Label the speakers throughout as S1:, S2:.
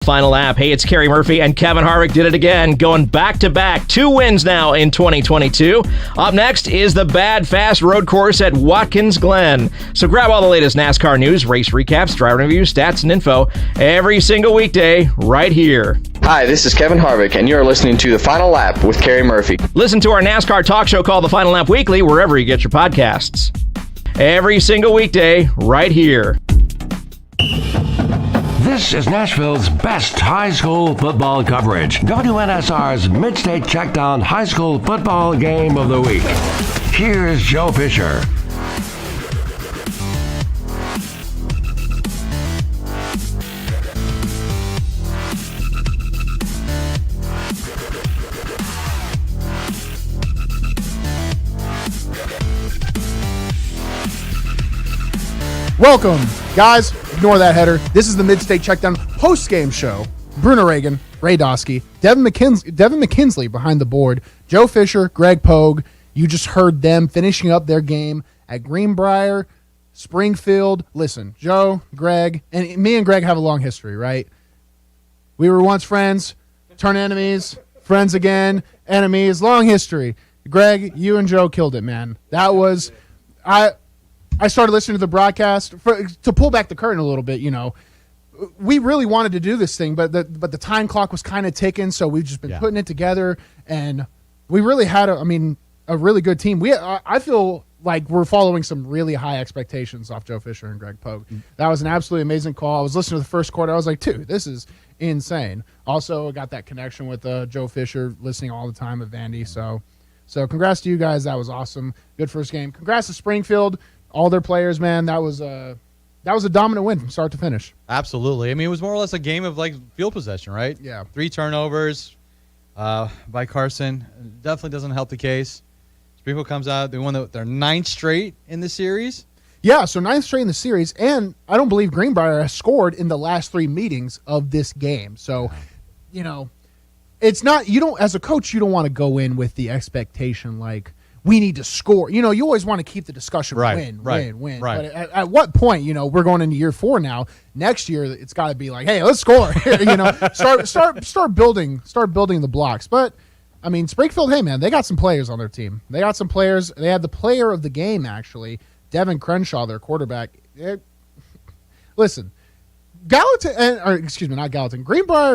S1: final lap. Hey, it's Kerry Murphy, and Kevin Harvick did it again, going back-to-back. 2 wins now in 2022. Up next is the Bad Fast Road Course at Watkins Glen. So grab all the latest NASCAR news, race recaps, driver reviews, stats, and info every single weekday right here.
S2: Hi, this is Kevin Harvick, and you're listening to The Final Lap with Kerry Murphy.
S1: Listen to our NASCAR talk show called The Final Lap Weekly wherever you get your podcasts. Every single weekday right here.
S3: This is Nashville's best high school football coverage. WNSR's Mid-State Checkdown High School Football Game of the Week. Here's Joe Fisher.
S4: Welcome, guys. Ignore that header. This is the Mid-State Checkdown post-game show. Bruno Reagan, Ray Dosky, Devin McKinsley behind the board, Joe Fisher, Greg Pogue. You just heard them finishing up their game at Greenbrier, Springfield. Listen, Joe, Greg, and me and Greg have a long history, right? We were once friends, turn enemies, friends again, enemies, long history. Greg, you and Joe killed it, man. That was... I started listening to the broadcast to pull back the curtain a little bit. You know, we really wanted to do this thing, but the time clock was kind of ticking, so we've just been putting it together, and we really had a really good team. I feel like we're following some really high expectations off Joe Fisher and Greg Pogue. That was an absolutely amazing call. I was listening to the first quarter. I was like, dude, this is insane. Also, I got that connection with Joe Fisher, listening all the time with Vandy. So congrats to you guys. That was awesome. Good first game. Congrats to Springfield. All their players, man, that was a dominant win from start to finish.
S5: Absolutely. I mean, it was more or less a game of like field possession, right?
S4: Yeah.
S5: 3 turnovers by Carson. Definitely doesn't help the case. Springfield comes out. They won their 9th straight in the series.
S4: Yeah, so 9th straight in the series, and I don't believe Greenbrier has scored in the last 3 meetings of this game. So, you know, it's not as a coach, you don't want to go in with the expectation like, we need to score. You know, you always want to keep the discussion win.
S5: Right.
S4: But at what point, you know, we're going into year 4 now. Next year, it's got to be like, hey, let's score. You know, start building the blocks. But I mean, Springfield, hey man, they got some players on their team. They got some players. They had the player of the game actually, Devin Crenshaw, their quarterback. Listen. Greenbrier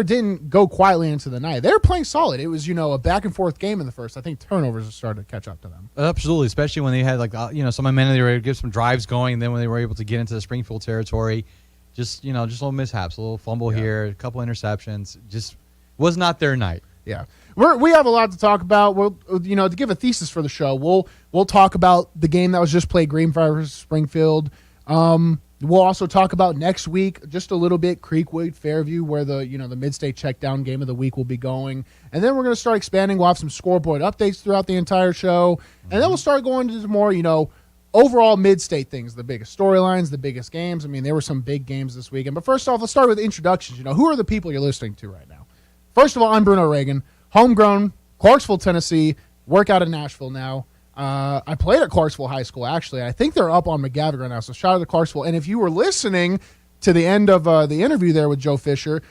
S4: didn't go quietly into the night. They were playing solid. It was, a back and forth game in the first. I think turnovers started to catch up to them.
S5: Absolutely, especially when they had some momentum. They were able to get some drives going, and then when they were able to get into the Springfield territory, just little mishaps, a little fumble here, a couple interceptions. Just was not their night.
S4: Yeah, we have a lot to talk about. We'll, to give a thesis for the show, we'll talk about the game that was just played, Greenbrier versus Springfield. We'll also talk about next week just a little bit, Creekwood, Fairview, where the Mid-State Checkdown game of the week will be going. And then we're going to start expanding. We'll have some scoreboard updates throughout the entire show. And then we'll start going into more, overall Mid-State things, the biggest storylines, the biggest games. I mean, there were some big games this weekend. But first off, let's start with introductions. Who are the people you're listening to right now? First of all, I'm Bruno Reagan, homegrown, Clarksville, Tennessee, work out in Nashville now. I played at Clarksville High School, actually. I think they're up on McGavick right now, so shout out to Clarksville. And if you were listening to the end of the interview there with Joe Fisher,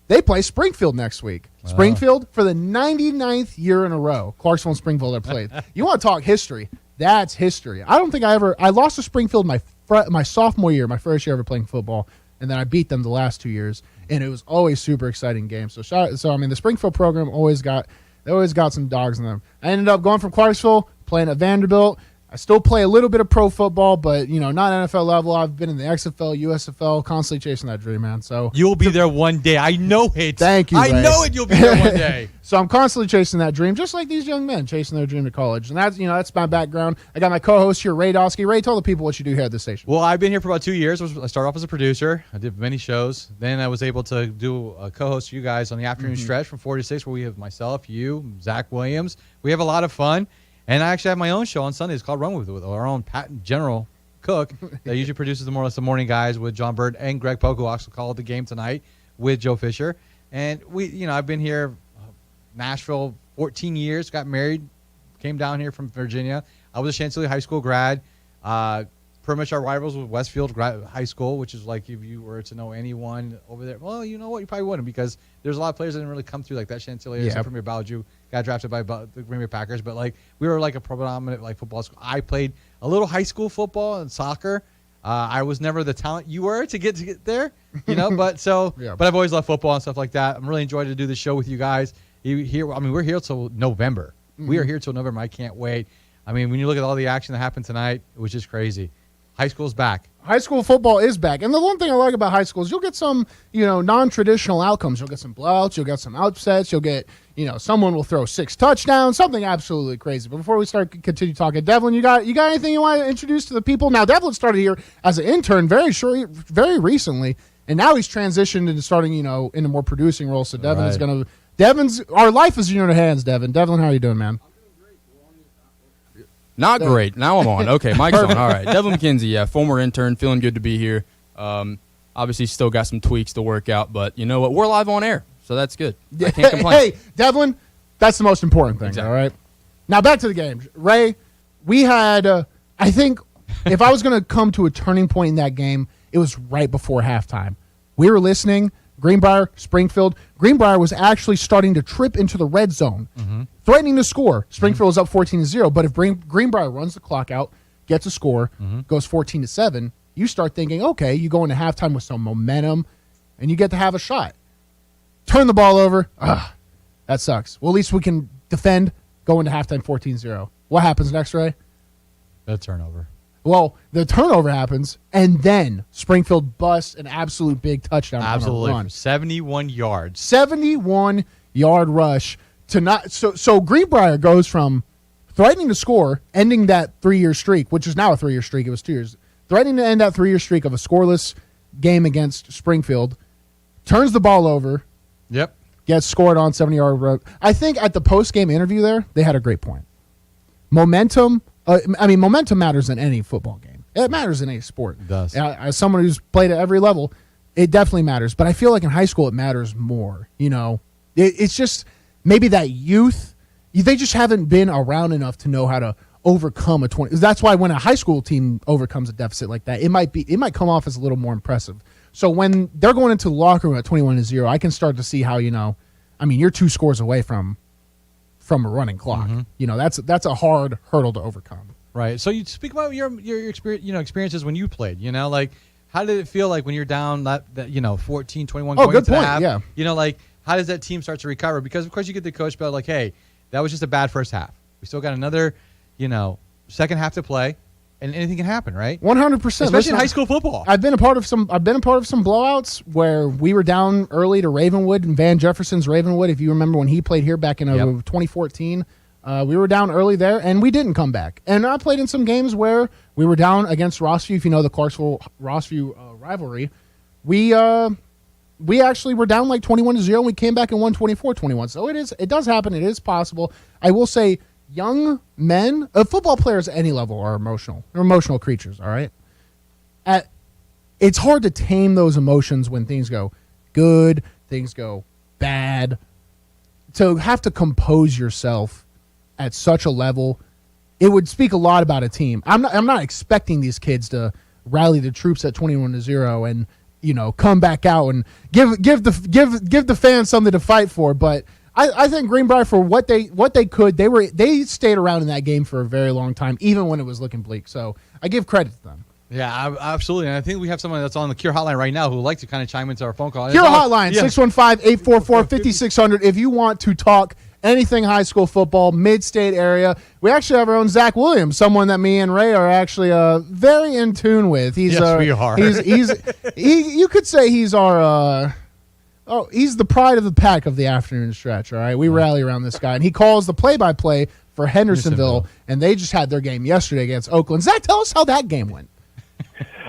S4: they play Springfield next week. Wow. Springfield for the 99th year in a row. Clarksville and Springfield have played. You want to talk history? That's history. I don't think I lost to Springfield my sophomore year, my first year ever playing football, and then I beat them the last 2 years, and it was always super exciting games. So the Springfield program always got some dogs in them. I ended up going from Clarksville, playing at Vanderbilt. I still play a little bit of pro football, but, not NFL level. I've been in the XFL, USFL, constantly chasing that dream, man. So
S5: you'll be there one day. I know it.
S4: Thank you, Ray.
S5: I know it. You'll be there one day.
S4: So I'm constantly chasing that dream, just like these young men chasing their dream to college. And that's my background. I got my co-host here, Ray Dosky. Ray, tell the people what you do here at the station.
S5: Well, I've been here for about 2 years. I started off as a producer. I did many shows. Then I was able to do a co-host for you guys on the afternoon stretch from 4 to 6, where we have myself, you, Zach Williams. We have a lot of fun. And I actually have my own show on Sundays called Run With our own Pat General Cook that usually produces the morning guys with John Bird and Greg Pogue, who also called the game tonight with Joe Fisher. And I've been here, Nashville, 14 years, got married, came down here from Virginia. I was a Chantilly High School grad. pretty much our rivals with Westfield High School, which is like if you were to know anyone over there. Well, you know what? You probably wouldn't because there's a lot of players that didn't really come through like that. Chantilly, Premier Ballaju got drafted by the Green Bay Packers, but like we were like a predominant like football school. I played a little high school football and soccer. I was never the talent you were to get there, you know. But I've always loved football and stuff like that. I'm really enjoyed to do this show with you guys. We're here till November. Mm-hmm. We are here till November. I can't wait. I mean, when you look at all the action that happened tonight, it was just crazy. High school's back.
S4: High school football is back. And the one thing I like about high school is you'll get some, non-traditional outcomes. You'll get some blowouts. You'll get some upsets. You'll get, someone will throw 6 touchdowns, something absolutely crazy. But before we continue talking, Devlin, you got anything you want to introduce to the people? Now, Devlin started here as an intern very recently, and now he's transitioned into starting, into more producing roles. So Devin is our life is in your hands, Devin. Devlin, how are you doing, man?
S6: Not great. Now I'm on. Okay, mic's on. All right. Devlin McKenzie, former intern, feeling good to be here. Obviously, still got some tweaks to work out, but you know what? We're live on air, so that's good. I can't complain.
S4: Hey, Devlin, that's the most important thing,
S6: exactly.
S4: All right? Now, back to the game. Ray, we had, I think, if I was going to come to a turning point in that game, it was right before halftime. We were listening. Greenbrier, Springfield. Greenbrier was actually starting to trip into the red zone, threatening to score. Springfield was up 14-0, but if Greenbrier runs the clock out, gets a score, goes 14-7, you start thinking, okay, you go into halftime with some momentum, and you get to have a shot. Turn the ball over. That sucks. Well, at least we can defend, go into halftime 14-0. What happens next, Ray?
S5: The turnover.
S4: Well, the turnover happens, and then Springfield busts an absolute big touchdown.
S5: Absolutely.
S4: Run.
S5: 71 yards.
S4: 71-yard rush to not. So Greenbrier goes from threatening to score, ending that 3-year streak, which is now a 3-year streak. It was 2 years. Threatening to end that 3-year streak of a scoreless game against Springfield, turns the ball over.
S5: Yep.
S4: Gets scored on 70-yard run. I think at the post-game interview there, they had a great point. Momentum. Momentum matters in any football game. It matters in any sport.
S5: It does.
S4: As someone who's played at every level, it definitely matters. But I feel like in high school it matters more. It's just maybe that youth. They just haven't been around enough to know how to overcome a 20. That's why when a high school team overcomes a deficit like that, it might come off as a little more impressive. So when they're going into the locker room at 21-0, I can start to see how you're 2 scores away from a running clock. That's a hard hurdle to overcome.
S5: Right. So you speak about your experiences when you played, like how did it feel like when you're down that 14, 21 going
S4: good
S5: to
S4: point.
S5: half?
S4: Yeah.
S5: How does that team start to recover? Because of course you get the coach bell like, hey, that was just a bad first half. We still got another, second half to play. And anything can happen, right?
S4: 100%.
S5: Especially in high school football.
S4: I've been a part of some blowouts where we were down early to Ravenwood and Van Jefferson's Ravenwood. If you remember when he played here back in 2014, we were down early there and we didn't come back. And I played in some games where we were down against Rossview. If you know the Clarksville-Rossview rivalry, we actually were down like 21-0. And we came back and won 24-21. So it does happen. It is possible. I will say. Young men, football players at any level are emotional. They're emotional creatures, all right? It's hard to tame those emotions when things go good, things go bad. To have to compose yourself at such a level, it would speak a lot about a team. I'm not expecting these kids to rally the troops at 21-0 and come back out and give the fans something to fight for, but I think Greenbrier, for what they could, they stayed around in that game for a very long time, even when it was looking bleak. So I give credit to them.
S5: Yeah, absolutely. And I think we have someone that's on the Cure Hotline right now who would like to kind of chime into our phone call.
S4: Cure Hotline, 615-844-5600. If you want to talk anything high school football, mid-state area, we actually have our own Zach Williams, someone that me and Ray are actually very in tune with.
S5: We are.
S4: You could say he's our... he's the pride of the pack of the afternoon stretch, all right? We rally around this guy. And he calls the play-by-play for Hendersonville, and they just had their game yesterday against Oakland. Zach, tell us how that game went.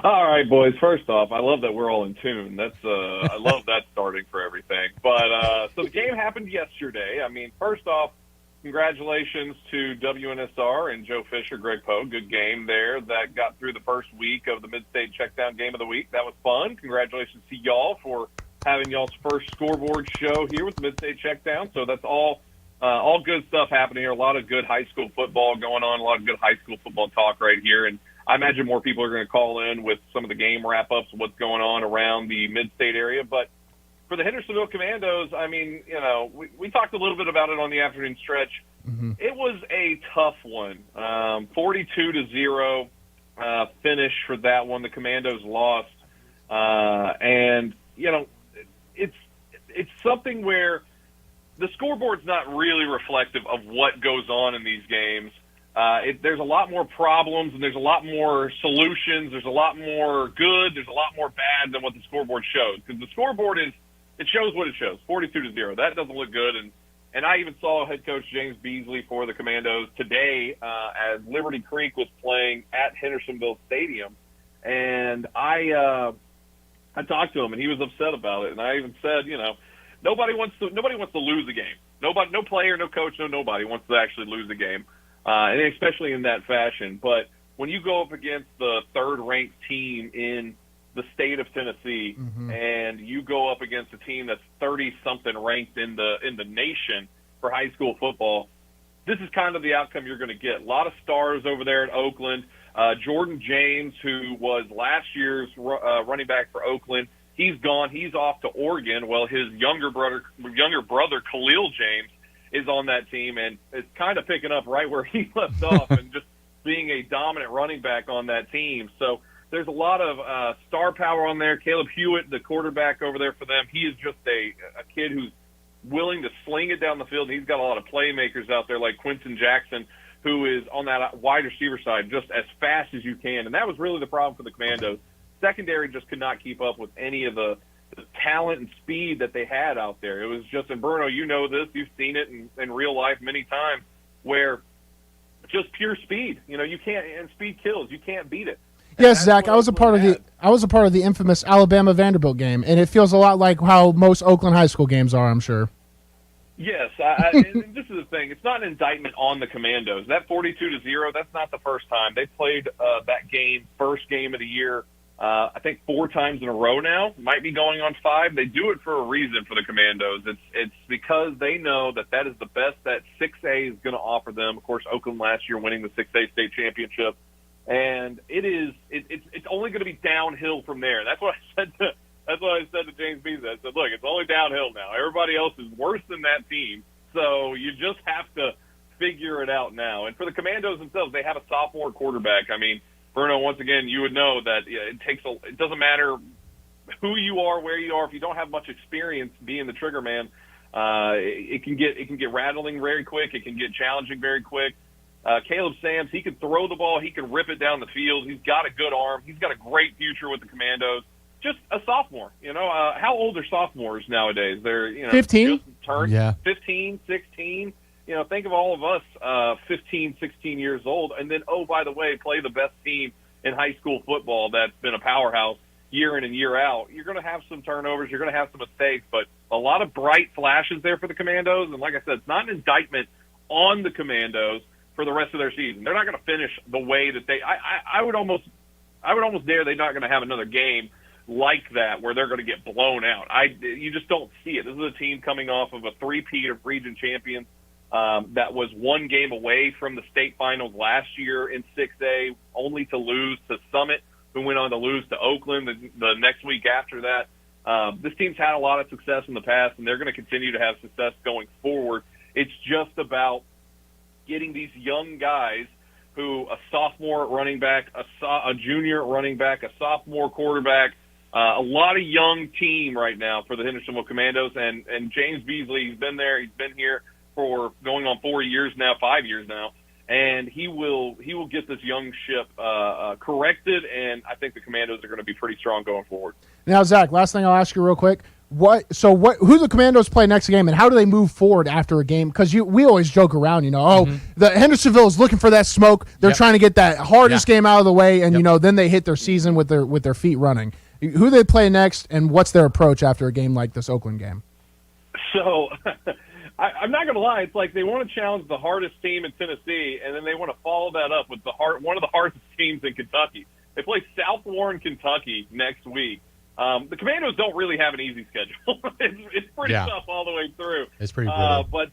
S7: All right, boys. First off, I love that we're all in tune. That's I love that starting for everything. But so the game happened yesterday. First off, congratulations to WNSR and Joe Fisher, Greg Poe. Good game there that got through the first week of the Mid-State Checkdown Game of the Week. That was fun. Congratulations to y'all for having y'all's first scoreboard show here with the Mid-State Checkdown. So that's all good stuff happening here. A lot of good high school football going on, a lot of good high school football talk right here. And I imagine more people are going to call in with some of the game wrap-ups, what's going on around the mid-state area. But for the Hendersonville Commandos, I mean, we talked a little bit about it on the afternoon stretch. Mm-hmm. It was a tough one. 42-0 finish for that one. The Commandos lost. And, it's something where the scoreboard's not really reflective of what goes on in these games. There's a lot more problems, and there's a lot more solutions. There's a lot more good. There's a lot more bad than what the scoreboard shows. Because the scoreboard it shows what it shows, 42-0. That doesn't look good. And I even saw head coach James Beasley for the Commandos today as Liberty Creek was playing at Hendersonville Stadium. And I talked to him, and he was upset about it. And I even said, nobody wants to lose a game. No player, no coach, nobody wants to actually lose a game, and especially in that fashion. But when you go up against the third-ranked team in the state of Tennessee, mm-hmm. and you go up against a team that's 30-something ranked in the nation for high school football, this is kind of the outcome you're going to get. A lot of stars over there at Oakland. Jordan James, who was last year's running back for Oakland, he's gone. He's off to Oregon. Well, his younger brother Khalil James is on that team, and it's kind of picking up right where he left off and just being a dominant running back on that team. So there's a lot of star power on there. Caleb Hewitt, the quarterback over there for them, he is just a kid who's willing to sling it down the field. He's got a lot of playmakers out there like Quinton Jackson, who is on that wide receiver side just as fast as you can. And that was really the problem for the Commandos. Secondary just could not keep up with any of the talent and speed that they had out there. It was just, and Bruno, you know this, you've seen it in real life many times, where just pure speed. You can't, and speed kills. You can't beat it.
S4: Yes, Zach, I was a part of the infamous Alabama Vanderbilt game, and it feels a lot like how most Oakland high school games are, I'm sure.
S7: Yes, and this is the thing. It's not an indictment on the Commandos. That 42-0, that's not the first time. They played that game, first game of the year, I think 4 times in a row now. Might be going on 5. They do it for a reason for the Commandos. It's because they know that is the best that 6A is going to offer them. Of course, Oakland last year winning the 6A state championship. And it's only going to be downhill from there. That's what I said to James Beasley. I said, look, it's only downhill now. Everybody else is worse than that team, so you just have to figure it out now. And for the Commandos themselves, they have a sophomore quarterback. I mean, Bruno, once again, you would know that it doesn't matter who you are, where you are. If you don't have much experience being the trigger man, it can get rattling very quick. It can get challenging very quick. Caleb Sams, he can throw the ball. He can rip it down the field. He's got a good arm. He's got a great future with the Commandos. Just a sophomore. How old are sophomores nowadays? They're
S4: 15.
S7: Just turned 15, 16. Think of all of us 15, 16 years old, and then, oh, by the way, play the best team in high school football that's been a powerhouse year in and year out. You're going to have some turnovers. You're going to have some mistakes, but a lot of bright flashes there for the Commandos. And like I said, it's not an indictment on the Commandos for the rest of their season. They're not going to finish the way that they. I would almost dare they're not going to have another game like that where they're going to get blown out. You just don't see it. This is a team coming off of a 3-peat of region champions that was 1 game away from the state finals last year in 6A, only to lose to Summit, who went on to lose to Oakland the next week after that. This team's had a lot of success in the past, and they're going to continue to have success going forward. It's just about getting these young guys a sophomore running back, a junior running back, a sophomore quarterback, a lot of young team right now for the Hendersonville Commandos. And James Beasley, he's been there. He's been here for going on 5 years now. And he will get this young ship corrected, and I think the Commandos are going to be pretty strong going forward.
S4: Now, Zach, last thing I'll ask you real quick. Who do the Commandos play next game, and how do they move forward after a game? Because we always joke around, the Hendersonville is looking for that smoke. They're trying to get that hardest game out of the way, and then they hit their season with their feet running. Who do they play next, and what's their approach after a game like this Oakland game?
S7: So I'm not going to lie. It's like they want to challenge the hardest team in Tennessee, and then they want to follow that up with one of the hardest teams in Kentucky. They play South Warren, Kentucky next week. The Commandos don't really have an easy schedule. It's pretty tough all the way through.
S5: It's pretty brutal.
S7: But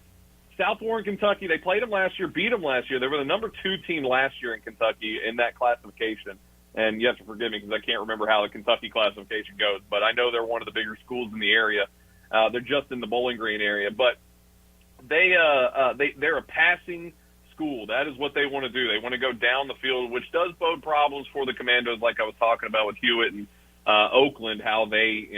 S7: South Warren, Kentucky, they played them last year, beat them last year. They were the number 2 team last year in Kentucky in that classification. And you have to forgive me because I can't remember how the Kentucky classification goes, but I know they're one of the bigger schools in the area. They're just in the Bowling Green area, but they're a passing school. That is what they want to do. They want to go down the field, which does bode problems for the Commandos, like I was talking about with Hewitt and Oakland, how they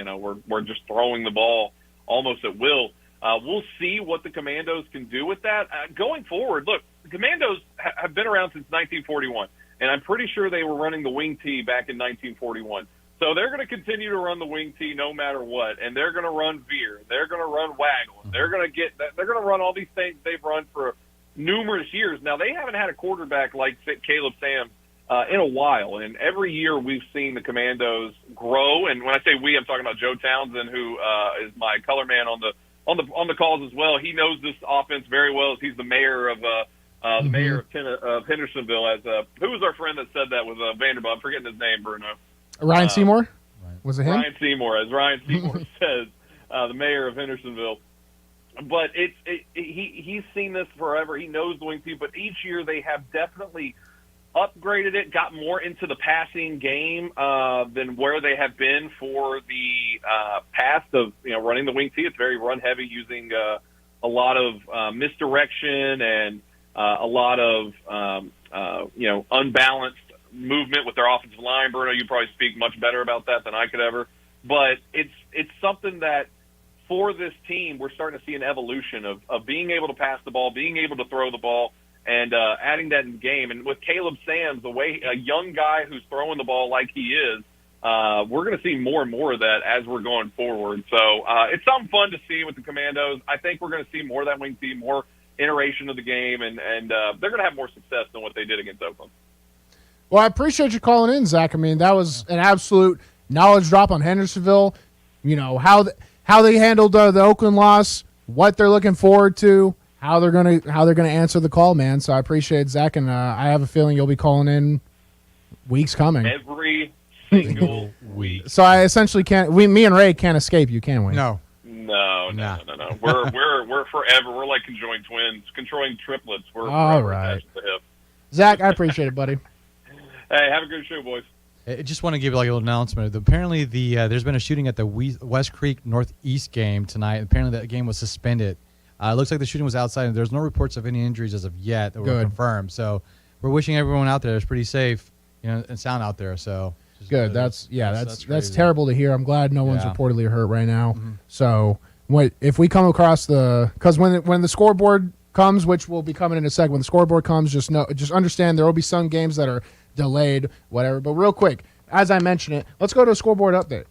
S7: were just throwing the ball almost at will. We'll see what the Commandos can do with that going forward. Look, the Commandos have been around since 1941. And I'm pretty sure they were running the wing tee back in 1941. So they're going to continue to run the wing tee no matter what, and they're going to run veer. They're going to run waggle. They're going to run all these things they've run for numerous years. Now, they haven't had a quarterback like Caleb Sams in a while, and every year we've seen the Commandos grow. And when I say we, I'm talking about Joe Townsend, who is my color man on the calls as well. He knows this offense very well, as he's the mayor of the mayor of Hendersonville. As who was our friend that said that with Vanderbilt? I'm forgetting his name, Bruno.
S4: Ryan Seymour? Was it him?
S7: Ryan Seymour, as Ryan Seymour says, the mayor of Hendersonville. But he's seen this forever. He knows the wing tee, but each year they have definitely upgraded it, got more into the passing game than where they have been for the past of running the wing tee. It's very run heavy, using a lot of misdirection and a lot of unbalanced movement with their offensive line. Bruno, you probably speak much better about that than I could ever. But it's something that for this team we're starting to see an evolution of being able to pass the ball, being able to throw the ball, and adding that in the game. And with Caleb Sams, a young guy who's throwing the ball like he is, we're going to see more and more of that as we're going forward. So it's something fun to see with the Commandos. I think we're going to see more of that wing tee, more iteration of the game, and they're going to have more success than what they did against Oakland.
S4: Well, I appreciate you calling in, Zach. I mean, that was an absolute knowledge drop on Hendersonville. How they handled the Oakland loss, what they're looking forward to, how they're gonna answer the call, man. So I appreciate Zach, and I have a feeling you'll be calling in weeks coming.
S7: Every single week.
S4: So I essentially can't. Me and Ray can't escape you, can we?
S5: No.
S7: No. We're forever. We're like conjoined twins, conjoined triplets. We're
S4: all
S7: forever
S4: right.
S7: attached to the hip.
S4: Zach, I appreciate it, buddy.
S7: Hey, have a good show, boys.
S5: I just want to give like a little announcement. Apparently, there's been a shooting at the West Creek Northeast game tonight. Apparently, that game was suspended. It looks like the shooting was outside, and there's no reports of any injuries as of yet that were confirmed. So we're wishing everyone out there is pretty safe, and sound out there. So
S4: good. That's terrible to hear. I'm glad no one's reportedly hurt right now. Mm-hmm. So if we come across because when the scoreboard comes, which will be coming in a second, when the scoreboard comes, just understand there will be some games that are delayed, whatever. But real quick, as I mentioned it, let's go to a scoreboard update.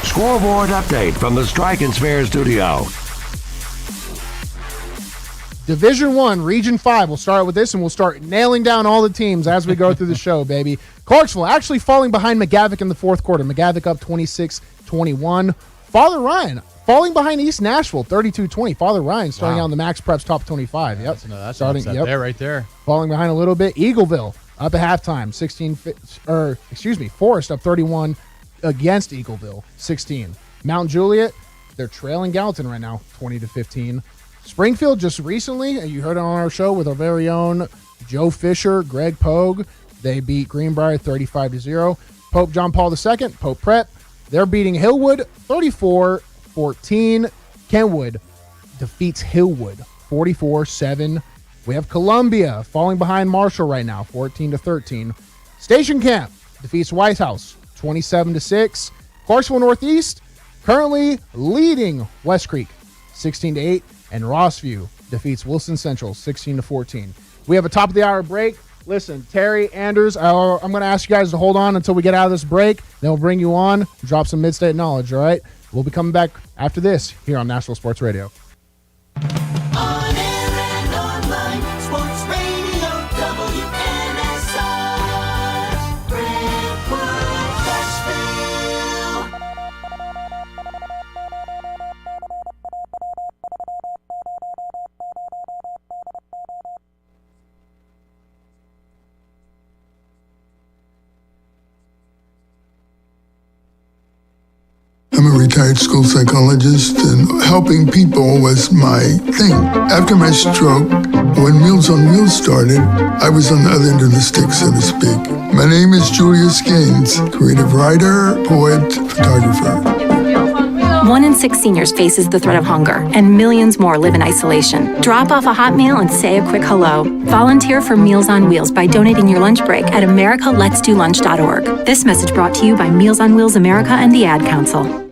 S3: Scoreboard update from the Strike and Spare studio.
S4: Division 1, Region 5. We'll start with this, and we'll start nailing down all the teams as we go through the show, baby. Clarksville actually falling behind McGavock in the fourth quarter. McGavock up 26-21. Father Ryan falling behind East Nashville 32-20. Father Ryan starting out in the Max Preps top 25. Yep.
S5: That's starting there, right there.
S4: Falling behind a little bit. Eagleville up at halftime. Forest up 31 against Eagleville 16. Mount Juliet, they're trailing Gallatin right now 20-15. Springfield just recently, you heard it on our show with our very own Joe Fisher, Greg Pogue. They beat Greenbrier 35-0. Pope John Paul II, Pope Prep, they're beating Hillwood 34-14. Kenwood defeats Hillwood 44-7. We have Columbia falling behind Marshall right now 14-13. Station Camp defeats White House 27-6. Clarksville Northeast currently leading West Creek 16-8. And Rossview defeats Wilson Central 16-14. We have a top of the hour break. Listen, Terry, Anders, I'm going to ask you guys to hold on until we get out of this break. Then we'll bring you on, drop some mid-state knowledge, all right? We'll be coming back after this here on National Sports Radio.
S8: On air and online, Sports Radio, WNSR, Brentwood, Nashville.
S9: I'm a retired school psychologist, and helping people was my thing. After my stroke, when Meals on Wheels started, I was on the other end of the stick, so to speak. My name is Julius Gaines, creative writer, poet, photographer.
S10: 1 in 6 seniors faces the threat of hunger, and millions more live in isolation. Drop off a hot meal and say a quick hello. Volunteer for Meals on Wheels by donating your lunch break at americaletsdolunch.org. This message brought to you by Meals on Wheels America and the Ad Council.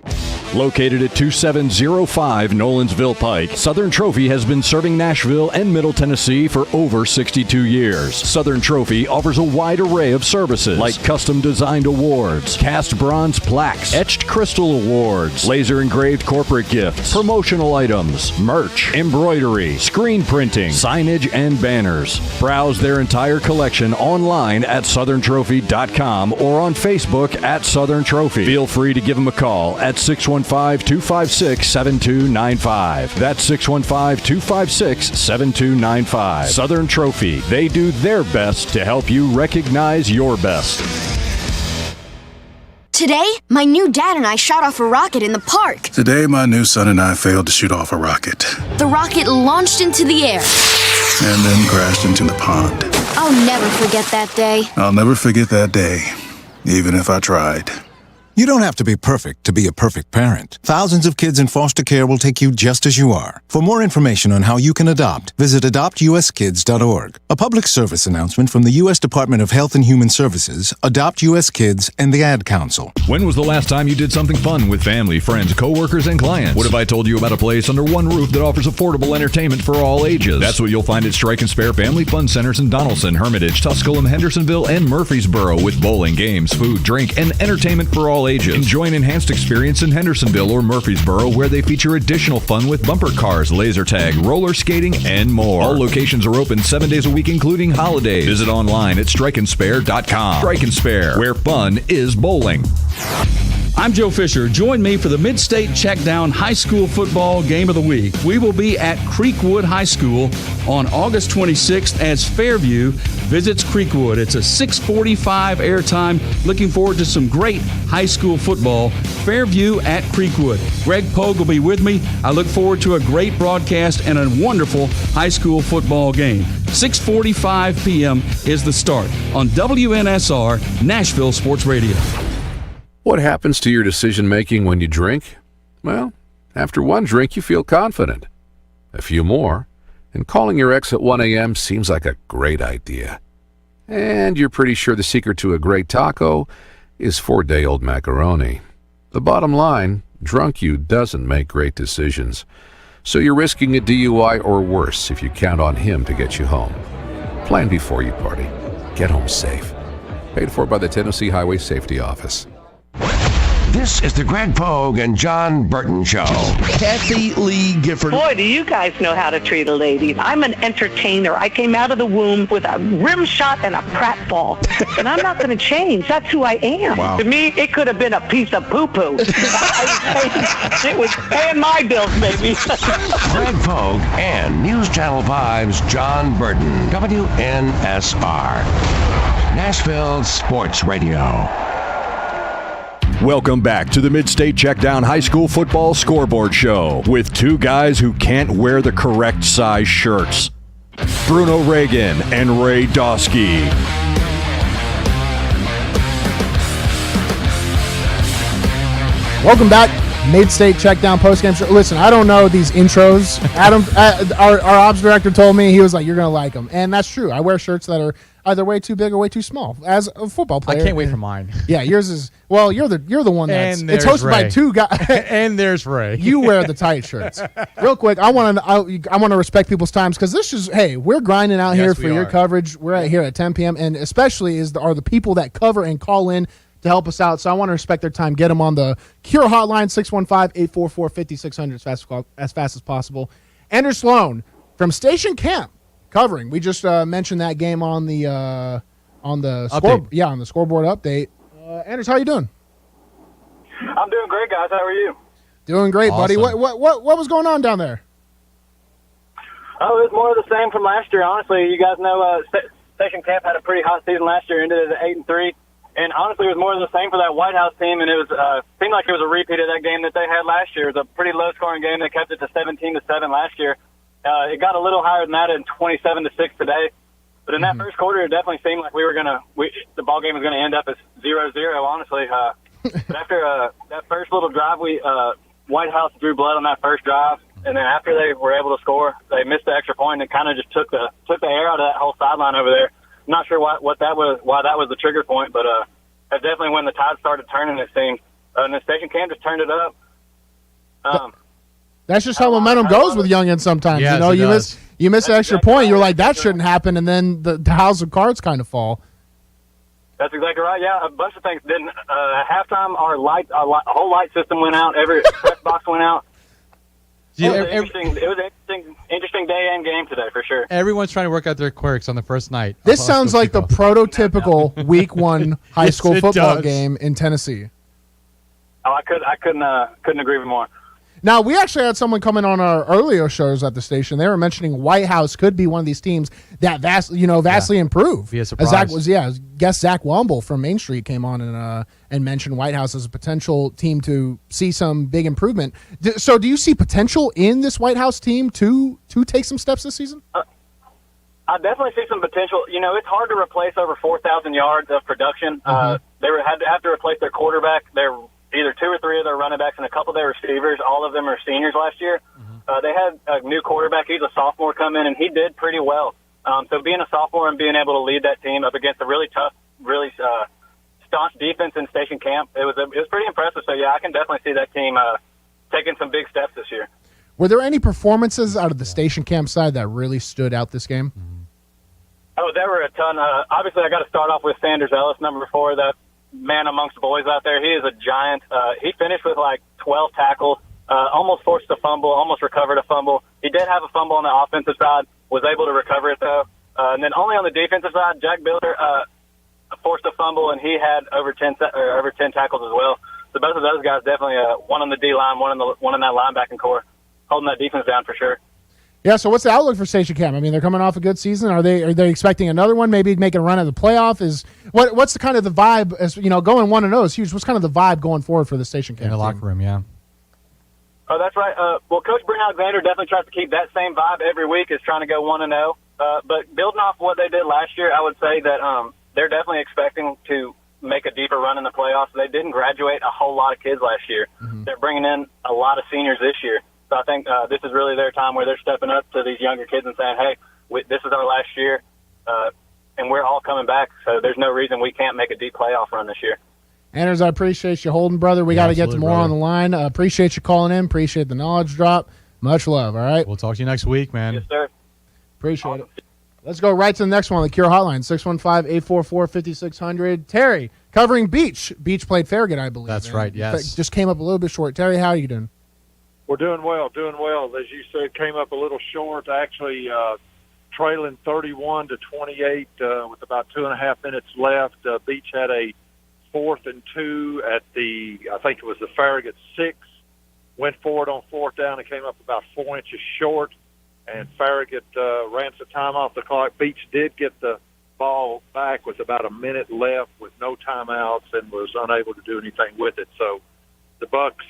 S11: Located at 2705 Nolensville Pike, Southern Trophy has been serving Nashville and Middle Tennessee for over 62 years. Southern Trophy offers a wide array of services like custom designed awards, cast bronze plaques, etched crystal awards, laser engraved corporate gifts, promotional items, merch, embroidery, screen printing, signage, and banners. Browse their entire collection online at southerntrophy.com or on Facebook at Southern Trophy. Feel free to give them a call at 615-256-7295. That's 615-256-7295. Southern Trophy. They do their best to help you recognize your best.
S12: Today, my new dad and I shot off a rocket in the park.
S13: Today, my new son and I failed to shoot off a rocket.
S12: The rocket launched into the air
S13: and then crashed into the pond.
S12: I'll never forget that day.
S13: I'll never forget that day, even if I tried.
S14: You don't have to be perfect to be a perfect parent. Thousands of kids in foster care will take you just as you are. For more information on how you can adopt, visit adoptuskids.org. A public service announcement from the U.S. Department of Health and Human Services, Adopt U.S. Kids, and the Ad Council.
S15: When was the last time you did something fun with family, friends, coworkers, and clients? What if I told you about a place under one roof that offers affordable entertainment for all ages? That's what you'll find at Strike and Spare Family Fun Centers in Donaldson, Hermitage, Tusculum, Hendersonville, and Murfreesboro, with bowling, games, food, drink, and entertainment for all ages. Enjoy an enhanced experience in Hendersonville or Murfreesboro, where they feature additional fun with bumper cars, laser tag, roller skating, and more. All locations are open 7 days a week, including holidays. Visit online at strikeandspare.com. Strike and Spare, where fun is bowling.
S16: I'm Joe Fisher. Join me for the Mid-State CheckDown High School Football Game of the Week. We will be at Creekwood High School on August 26th as Fairview visits Creekwood. It's a 6:45 airtime. Looking forward to some great high school football. Fairview at Creekwood. Greg Pogue will be with me. I look forward to a great broadcast and a wonderful high school football game. 6:45 p.m. is the start on WNSR, Nashville Sports Radio.
S17: What happens to your decision-making when you drink? Well, after one drink, you feel confident. A few more, and calling your ex at 1 a.m. seems like a great idea. And you're pretty sure the secret to a great taco is 4-day-old macaroni. The bottom line, drunk you doesn't make great decisions. So you're risking a DUI or worse if you count on him to get you home. Plan before you party. Get home safe. Paid for by the Tennessee Highway Safety Office.
S3: This is the Greg Pogue and John Burton Show.
S18: Kathy Lee Gifford.
S19: Boy, do you guys know how to treat a lady. I'm an entertainer. I came out of the womb with a rim shot and a pratfall. And I'm not going to change. That's who I am.
S18: Wow.
S19: To me, it could have been a piece of poo-poo. It was paying my bills, baby.
S3: Greg Pogue and News Channel 5's John Burton. WNSR. Nashville Sports Radio.
S15: Welcome back to the Mid-State Checkdown High School Football Scoreboard Show with two guys who can't wear the correct size shirts. Bruno Reagan and Ray Dosky.
S4: Welcome back. Mid-State Checkdown postgame show. Listen, I don't know these intros. Adam, our ops director told me, he was like, you're going to like them. And that's true. I wear shirts that are either way too big or way too small as a football player.
S5: I can't wait for mine.
S4: Yeah, yours is, well, you're the one that's,
S5: And
S4: it's
S5: there's
S4: hosted by
S5: Ray.
S4: two guys.
S5: And there's Ray.
S4: You wear the tight shirts. Real quick, I want to respect people's times because this is, hey, we're grinding out here for your coverage. We're here at 10 p.m. and especially are the people that cover and call in to help us out. So I want to respect their time. Get them on the Cure hotline, 615-844-5600 as fast as possible. Andrew Sloan from Station Camp covering. We just mentioned that game on the on the scoreboard update. Anders, how you doing?
S20: I'm doing great, guys. How are you?
S4: Doing great,
S20: Awesome.
S4: buddy. What was going on down there?
S20: Oh, it was more of the same from last year. Honestly, you guys know Station Camp had a pretty hot season last year. Ended at 8-3. And honestly, it was more of the same for that White House team, and it was seemed like it was a repeat of that game that they had last year. It was a pretty low-scoring game. They kept it to 17-7 last year. It got a little higher than that in 27-6 today. But in that first quarter, it definitely seemed like the ball game was going to end up as 0-0, honestly. But after that first little drive, White House drew blood on that first drive. And then after they were able to score, they missed the extra point and kind of just took the air out of that whole sideline over there. I'm not sure why that was the trigger point, but that's definitely when the tide started turning, it seemed. And the station camp just turned it up.
S4: That's just how momentum goes with youngins sometimes.
S5: Yes,
S4: You miss an extra point, you're like, that shouldn't happen, and then the house of cards kind of fall.
S20: That's exactly right. Yeah, a bunch of things didn't. At halftime, our whole light system went out. Every press box went out. It was an interesting day and game today for sure.
S5: Everyone's trying to work out their quirks on the first night.
S4: This sounds like the prototypical Week 1 high school football game in Tennessee.
S20: Oh, I couldn't agree with more.
S4: Now, we actually had someone come in on our earlier shows at the station. They were mentioning White House could be one of these teams that vastly improve.
S5: Be a surprise.
S4: Guest Zach Womble from Main Street came on and mentioned White House as a potential team to see some big improvement. So, do you see potential in this White House team to take some steps this season?
S20: I definitely see some potential. It's hard to replace over 4,000 yards of production. They had to have to replace their quarterback. They're either 2 or 3 of their running backs and a couple of their receivers. All of them are seniors last year. They had a new quarterback. He's a sophomore come in, and he did pretty well. So being a sophomore and being able to lead that team up against a really tough, really staunch defense in Station Camp, it was pretty impressive. So, yeah, I can definitely see that team taking some big steps this year.
S4: Were there any performances out of the Station Camp side that really stood out this game?
S20: Oh, there were a ton. Obviously, I got to start off with Sanders Ellis, number 4, that man amongst the boys out there. He is a giant. He finished with like 12 tackles, almost forced a fumble, almost recovered a fumble. He did have a fumble on the offensive side, was able to recover it though. And then only on the defensive side, Jack Builder forced a fumble, and he had over 10 tackles as well. So both of those guys definitely one on the D line, one in that linebacking core, holding that defense down for sure.
S4: Yeah, so what's the outlook for Station Camp? I mean, they're coming off a good season. Are they expecting another one? Maybe making a run at the playoff? What's the kind of the vibe? As going 1-0 is huge. What's kind of the vibe going forward for the Station Camp
S5: in the locker room? Yeah.
S20: Oh, that's right. Well, Coach Brent Alexander definitely tries to keep that same vibe every week. Is trying to go 1-0. But building off what they did last year, I would say that they're definitely expecting to make a deeper run in the playoffs. They didn't graduate a whole lot of kids last year. They're bringing in a lot of seniors this year. So I think this is really their time where they're stepping up to these younger kids and saying, hey, this is our last year, and we're all coming back, so there's no reason we can't make a deep playoff run this year.
S4: Anders, I appreciate you holding, brother. We got to get to more on the line. Appreciate you calling in. Appreciate the knowledge drop. Much love, all right?
S5: We'll talk to you next week, man.
S20: Yes, sir.
S4: Appreciate it. Let's go right to the next one, the Cure Hotline, 615-844-5600. Terry, covering Beach. Beach played Farragut, I believe.
S5: That's right, yes.
S4: Just came up a little bit short. Terry, how are you doing?
S21: We're doing well. As you said, came up a little short, actually trailing 31-28 with about 2.5 minutes left. Beach had a 4th and 2 at I think it was the Farragut 6. Went forward on 4th down and came up about 4 inches short, and Farragut ran some time off the clock. Beach did get the ball back with about a minute left with no timeouts and was unable to do anything with it. So the Bucks...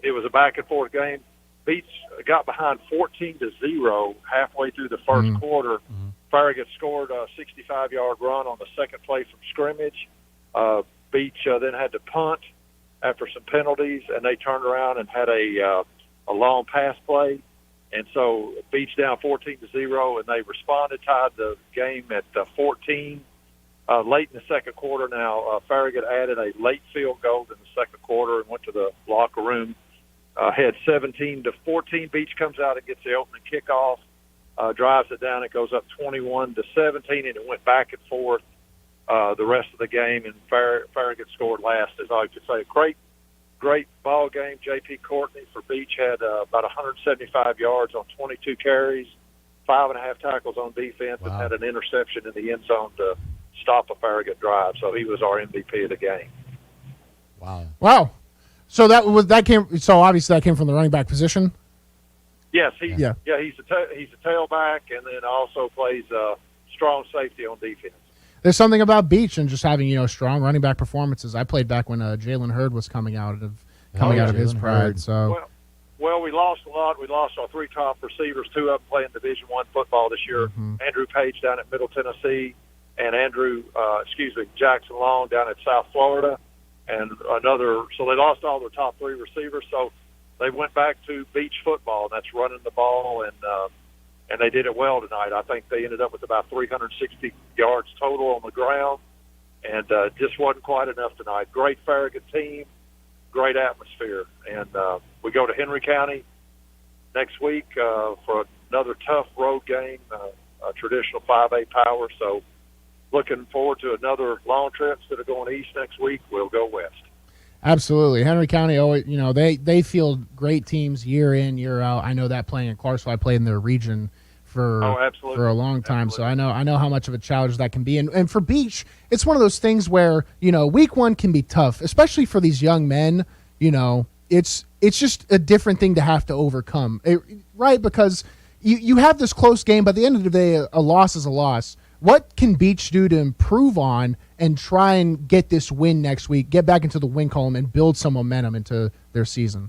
S21: it was a back-and-forth game. Beach got behind 14-0 halfway through the first quarter. Farragut scored a 65-yard run on the second play from scrimmage. Beach then had to punt after some penalties, and they turned around and had a long pass play. And so Beach down 14-0, and they responded, tied the game at 14. Late in the second quarter now, Farragut added a late field goal in the second quarter and went to the locker room. Had 17-14. Beach comes out and gets the opening kickoff, drives it down. It goes up 21-17, and it went back and forth the rest of the game. And Farragut scored last, as I like to say. Great ball game. J.P. Courtney for Beach had about 175 yards on 22 carries, 5.5 tackles on defense, and had an interception in the end zone to stop a Farragut drive. So he was our MVP of the game.
S4: Wow. So So obviously that came from the running back position.
S21: Yes, he's a tailback, and then also plays strong safety on defense.
S4: there's something about Beach and just having strong running back performances. I played back when Jalen Hurd was coming out of his pride.
S21: Hurd.
S4: So
S21: well, we lost a lot. We lost our 3 top receivers, 2 of them playing Division I football this year. Andrew Page down at Middle Tennessee, and Jackson Long down at South Florida, and another. So they lost all their top 3 receivers. So they went back to beach football, and that's running the ball, and they did it well tonight. I think they ended up with about 360 yards total on the ground, and just wasn't quite enough tonight. Great Farragut team, great atmosphere, and we go to Henry County next week for another tough road game, a traditional 5A power. So looking forward to another long trip. Instead of going east next week, we'll go west.
S4: Absolutely. Henry County always, they field great teams year in, year out. I know that playing in Clarksville. I played in their region for a long time. Absolutely. So I know how much of a challenge that can be. And for Beach, it's one of those things where, week 1 can be tough, especially for these young men. It's just a different thing to have to overcome, right? Because you have this close game, but at the end of the day, a loss is a loss. What can Beach do to improve on and try and get this win next week, get back into the win column, and build some momentum into their season?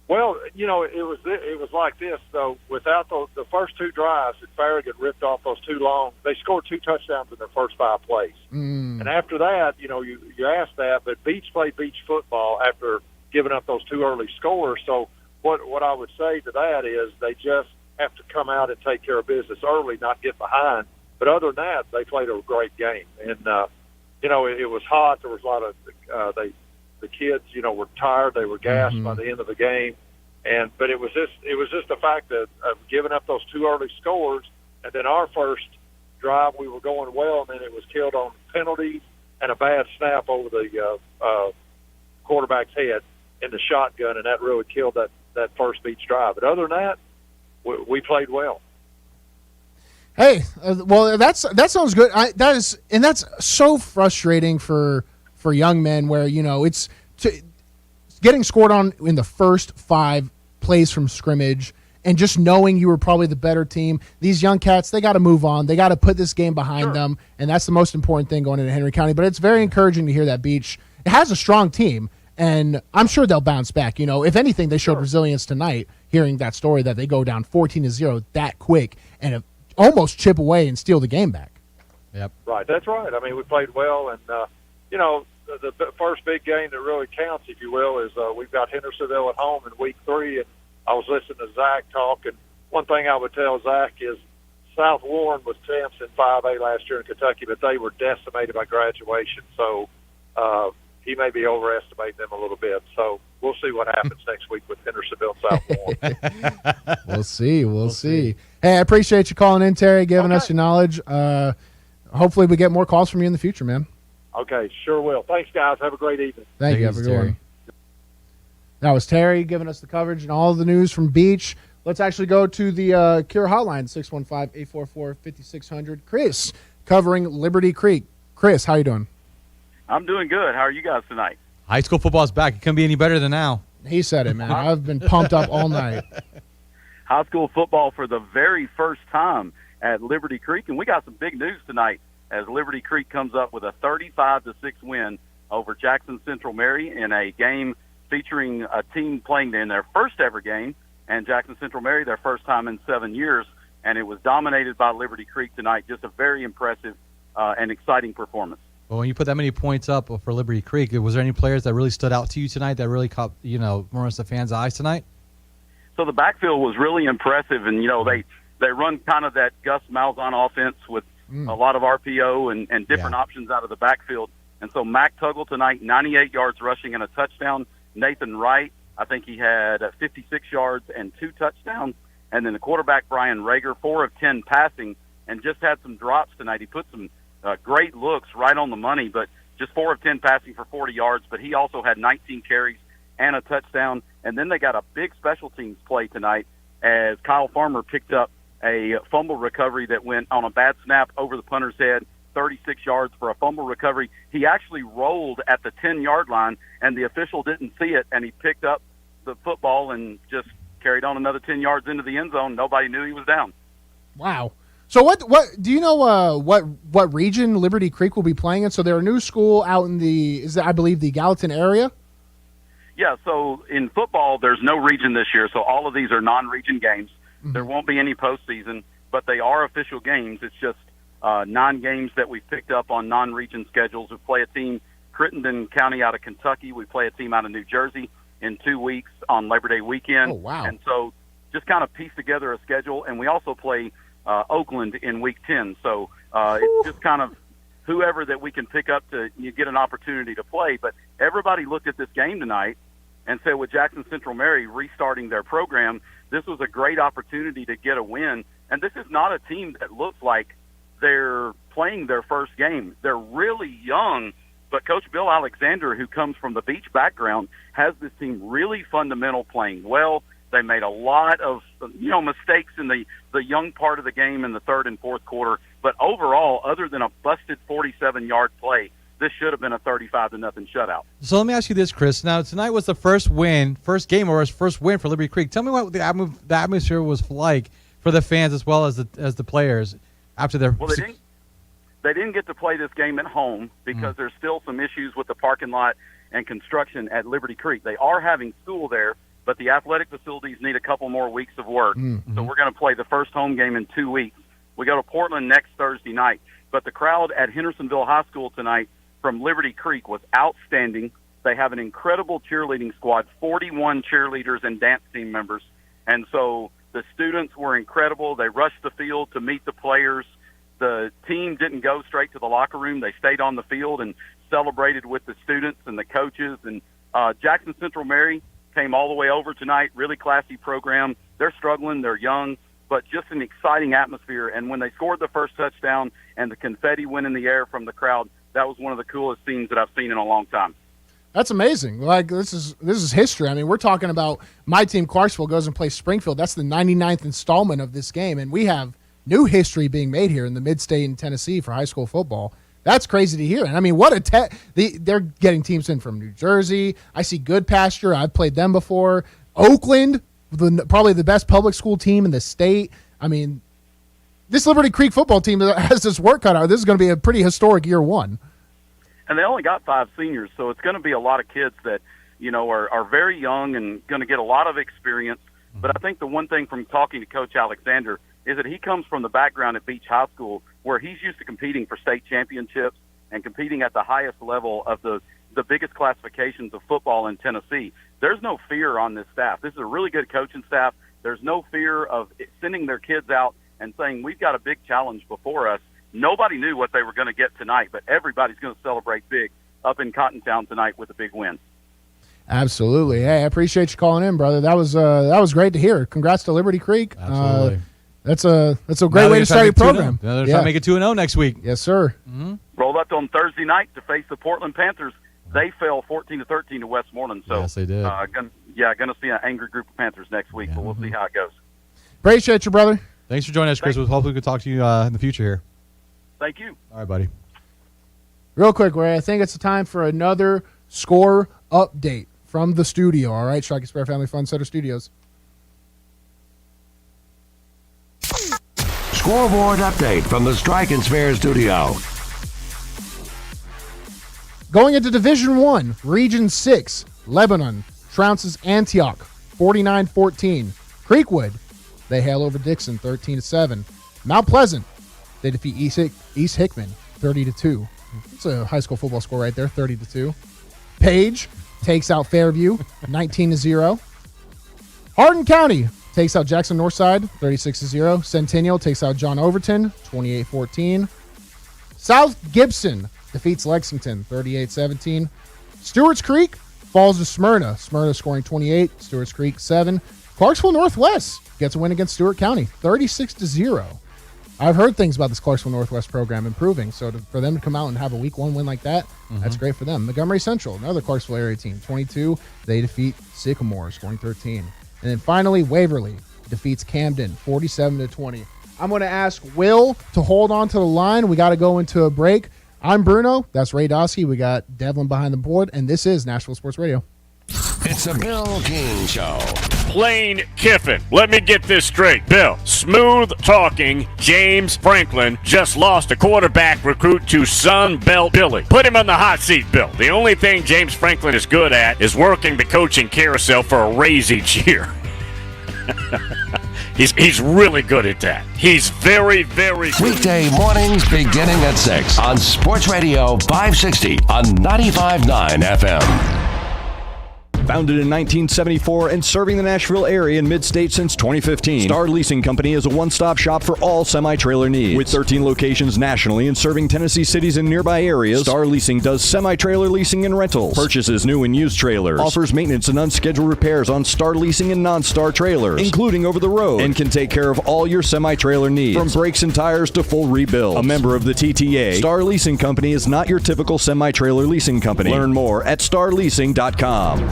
S21: Well, it was like this, though. Without the first 2 drives that Farragut ripped off those 2 long, they scored 2 touchdowns in their first 5 plays. And after that, you asked that, but Beach played beach football after giving up those 2 early scores. So what I would say to that is they just have to come out and take care of business early, not get behind. But other than that, they played a great game. And, it was hot. There was a lot of the kids, were tired. They were gassed by the end of the game. But it was just the fact of giving up those 2 early scores. And then our first drive, we were going well, and then it was killed on penalties and a bad snap over the quarterback's head in the shotgun, and that really killed that first Beach drive. But other than that, we played well.
S4: Hey, well, that sounds good. That's so frustrating for young men where, it's getting scored on in the first 5 plays from scrimmage and just knowing you were probably the better team. These young cats, they got to move on. They got to put this game behind them, and that's the most important thing going into Henry County. But it's very encouraging to hear that Beach has a strong team, and I'm sure they'll bounce back. If anything, they showed resilience tonight, hearing that story that they go down 14-0 that quick and almost chip away and steal the game back.
S21: Yep. Right. That's right. I mean, we played well, and the first big game that really counts, if you will, is we've got Hendersonville at home in week 3, and I was listening to Zach talk, and one thing I would tell Zach is South Warren was champs in 5A last year in Kentucky, but they were decimated by graduation, so he may be overestimating them a little bit. So we'll see what happens next week with Hendersonville and South Warren.
S4: We'll see. Hey, I appreciate you calling in, Terry, giving us your knowledge. Hopefully we get more calls from you in the future, man.
S21: Okay, sure will. Thanks, guys. Have a great evening.
S4: Thank you. Have a good one. That was Terry giving us the coverage and all the news from Beach. Let's actually go to the Cure Hotline, 615-844-5600. Chris, covering Liberty Creek. Chris, how you doing?
S2: I'm doing good. How are you guys tonight?
S5: High school football's back. It couldn't be any better than now.
S4: He said it, man. I've been pumped up all night.
S2: High school football for the very first time at Liberty Creek, and we got some big news tonight as Liberty Creek comes up with a 35-6 win over Jackson Central Mary in a game featuring a team playing in their first ever game, and Jackson Central Mary their first time in 7 years, and it was dominated by Liberty Creek tonight. Just a very impressive and exciting performance.
S5: Well, when you put that many points up for Liberty Creek, was there any players that really stood out to you tonight that really caught, more of the fans' eyes tonight?
S2: So the backfield was really impressive, and, they run kind of that Gus Malzahn offense with a lot of RPO and different options out of the backfield. And so Mac Tuggle tonight, 98 yards rushing and a touchdown. Nathan Wright, I think he had 56 yards and 2 touchdowns. And then the quarterback, Brian Rager, 4 of 10 passing, and just had some drops tonight. He put some great looks right on the money, but just 4 of 10 passing for 40 yards. But he also had 19 carries and a touchdown. And then they got a big special teams play tonight as Kyle Farmer picked up a fumble recovery that went on a bad snap over the punter's head, 36 yards for a fumble recovery. He actually rolled at the 10-yard line, and the official didn't see it, and he picked up the football and just carried on another 10 yards into the end zone. Nobody knew he was down.
S4: Wow. So what do you know? What region Liberty Creek will be playing in? So they're a new school out in I believe the Gallatin area.
S2: Yeah. So in football, there's no region this year. So all of these are non-region games.
S4: Mm-hmm.
S2: There won't be any postseason, but they are official games. It's just 9 games that we've picked up on non-region schedules. We play a team, Crittenden County out of Kentucky. We play a team out of New Jersey in 2 weeks on Labor Day weekend.
S4: Oh, wow.
S2: And so just kind of piece together a schedule. And we also play Oakland in week 10. So it's just kind of whoever that we can pick up to get an opportunity to play. But everybody looked at this game tonight and said with Jackson Central Mary restarting their program, this was a great opportunity to get a win. And this is not a team that looks like they're playing their first game. They're really young, but Coach Bill Alexander, who comes from the Beach background, has this team really fundamental, playing well. They made a lot of mistakes in the young part of the game in the third and fourth quarter, but overall, other than a busted 47-yard play, this should have been a 35-0 shutout.
S5: So let me ask you this, Chris. Now tonight was the first win for Liberty Creek. Tell me what the atmosphere was like for the fans as well as the players after their.
S2: Well, they didn't get to play this game at home because there's still some issues with the parking lot and construction at Liberty Creek. They are having school there, but the athletic facilities need a couple more weeks of work. So we're going to play the first home game in 2 weeks. We go to Portland next Thursday night. But the crowd at Hendersonville High School tonight from Liberty Creek was outstanding. They have an incredible cheerleading squad, 41 cheerleaders and dance team members. And so the students were incredible. They rushed the field to meet the players. The team didn't go straight to the locker room. They stayed on the field and celebrated with the students and the coaches. And Jackson Central Mary came all the way over tonight, really classy program. They're struggling, they're young, but just an exciting atmosphere. And when they scored the first touchdown and the confetti went in the air from the crowd, that was one of the coolest scenes that I've seen in a long time.
S4: That's amazing. Like this is history. I mean, we're talking about my team, Clarksville, goes and plays Springfield. That's the 99th installment of this game, and we have new history being made here in the Mid-State in Tennessee for high school football. That's crazy to hear. And I mean, what they're getting teams in from New Jersey. I see Good Pasture. I've played them before. Oakland, probably the best public school team in the state. I mean, this Liberty Creek football team has this work cut out. This is going to be a pretty historic year one.
S2: And they only got 5 seniors, so it's going to be a lot of kids that, are very young and going to get a lot of experience. But I think the one thing from talking to Coach Alexander is that he comes from the background at Beach High School where he's used to competing for state championships and competing at the highest level of the biggest classifications of football in Tennessee. There's no fear on this staff. This is a really good coaching staff. There's no fear of sending their kids out and saying, we've got a big challenge before us. Nobody knew what they were going to get tonight, but everybody's going to celebrate big up in Cottontown tonight with a big win.
S4: Absolutely. Hey, I appreciate you calling in, brother. That was great to hear. Congrats to Liberty Creek.
S5: Absolutely.
S4: That's a great way to start your program.
S5: They're trying to make it 2-0 next week.
S4: Yes, sir.
S2: Rolled up on Thursday night to face the Portland Panthers. They fell 14-13 to Westmoreland. So
S5: yes, they did.
S2: Going to see an angry group of Panthers next week, but we'll see how it goes.
S4: Appreciate you, brother.
S5: Thanks for joining us, Chris. Hopefully we can talk to you in the future here.
S2: Thank you.
S5: All right, buddy.
S4: Real quick, Ray, I think it's time for another score update from the studio. All right, Strike and Spare Family Fun Center Studios.
S3: Scoreboard update from the Strike and Spare studio.
S4: Going into Division 1, Region 6, Lebanon trounces Antioch 49-14. Creekwood, they hail over Dixon 13-7. Mount Pleasant, they defeat East Hickman 30-2. It's a high school football score right there, 30-2. Page takes out Fairview 19-0. Hardin County takes out Jackson Northside 36-0. Centennial takes out John Overton 28-14. South Gibson defeats Lexington 38-17. Stewart's Creek falls to Smyrna. Smyrna scoring 28, Stewart's Creek 7. Clarksville Northwest gets a win against Stewart County 36-0. I've heard things about this Clarksville Northwest program improving, so for them to come out and have a week 1 win like that, that's great for them. Montgomery Central, another Clarksville area team, 22. They defeat Sycamore, scoring 13. And then finally, Waverly defeats Camden, 47-20. I'm going to ask Will to hold on to the line. We got to go into a break. I'm Bruno. That's Ray Dosky. We got Devlin behind the board, and this is Nashville Sports Radio.
S3: It's the Bill King Show.
S1: Lane Kiffin. Let me get this straight. Bill, smooth-talking James Franklin just lost a quarterback recruit to Sun Belt Billy. Put him on the hot seat, Bill. The only thing James Franklin is good at is working the coaching carousel for a raise each year. He's really good at that. He's very, very good.
S3: Weekday mornings beginning at 6 on Sports Radio 560 on 95.9 FM.
S11: Founded in 1974 and serving the Nashville area and mid-state since 2015, Star Leasing Company is a one-stop shop for all semi-trailer needs. With 13 locations nationally and serving Tennessee cities and nearby areas, Star Leasing does semi-trailer leasing and rentals, purchases new and used trailers, offers maintenance and unscheduled repairs on Star Leasing and non-Star trailers, including over the road, and can take care of all your semi-trailer needs, from brakes and tires to full rebuild. A member of the TTA, Star Leasing Company is not your typical semi-trailer leasing company. Learn more at starleasing.com.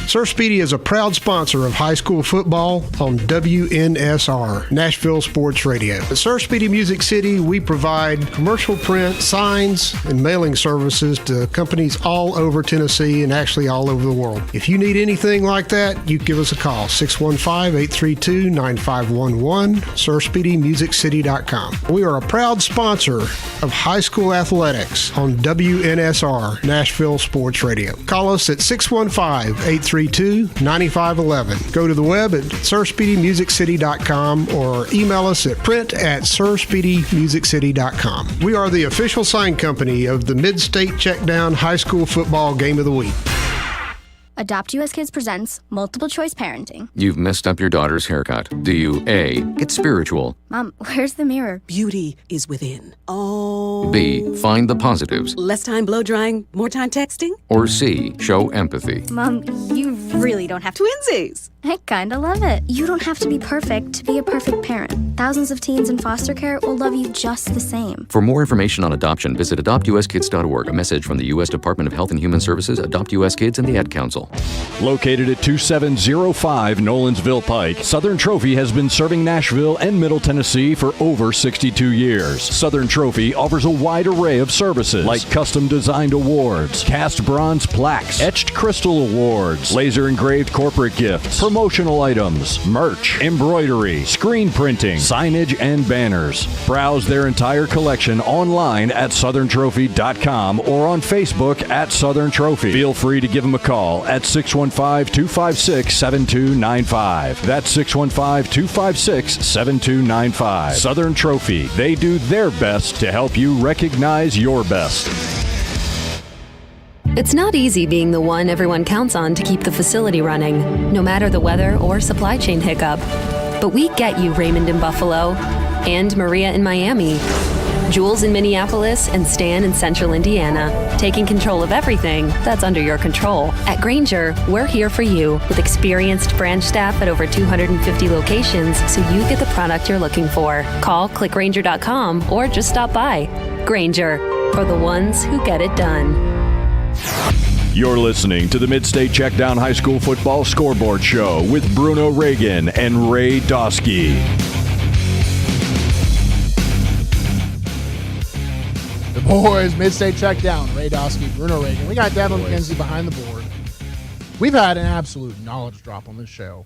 S22: Sir Speedy is a proud sponsor of high school football on WNSR, Nashville Sports Radio. At Sir Speedy Music City, we provide commercial print, signs, and mailing services to companies all over Tennessee and actually all over the world. If you need anything like that, you give us a call, 615-832-9511, SirSpeedyMusicCity.com. We are a proud sponsor of high school athletics on WNSR, Nashville Sports Radio. Call us at 615-832-9511. Go to the web at SirSpeedyMusicCity.com or email us at print@SirSpeedyMusicCity.com. We are the official sign company of the Mid-State Checkdown High School Football Game of the Week.
S12: Adopt US Kids presents Multiple Choice Parenting.
S23: You've messed up your daughter's haircut. Do you A, get spiritual?
S12: Mom, where's the mirror?
S24: Beauty is within. Oh.
S23: B, find the positives?
S24: Less time blow drying, more time texting?
S23: Or C, show empathy?
S12: Mom, you really don't have to.
S24: Twinsies.
S12: I kinda love it. You don't have to be perfect to be a perfect parent. Thousands of teens in foster care will love you just the same.
S23: For more information on adoption, visit adoptuskids.org. A message from the U.S. Department of Health and Human Services, Adopt U.S. Kids, and the Ad Council.
S11: Located at 2705 Nolensville Pike, Southern Trophy has been serving Nashville and Middle Tennessee for over 62 years. Southern Trophy offers a wide array of services like custom-designed awards, cast bronze plaques, etched crystal awards, laser-engraved corporate gifts, promotional items, merch, embroidery, screen printing, signage, and banners. Browse their entire collection online at southerntrophy.com or on Facebook at Southern Trophy. Feel free to give them a call at 615-256-7295. That's 615-256-7295. Southern Trophy. They do their best to help you recognize your best.
S10: It's not easy being the one everyone counts on to keep the facility running, no matter the weather or supply chain hiccup. But we get you, Raymond in Buffalo, and Maria in Miami, Jules in Minneapolis, and Stan in Central Indiana, taking control of everything that's under your control. At Grainger, we're here for you with experienced branch staff at over 250 locations so you get the product you're looking for. Call clickgrainger.com or just stop by. Grainger, for the ones who get it done.
S11: You're listening to the Mid-State Checkdown High School Football Scoreboard Show with Bruno Reagan and Ray Dosky.
S4: The boys, Mid-State Checkdown, Ray Dosky, Bruno Reagan. We got Devin McKenzie behind the board. We've had an absolute knowledge drop on this show.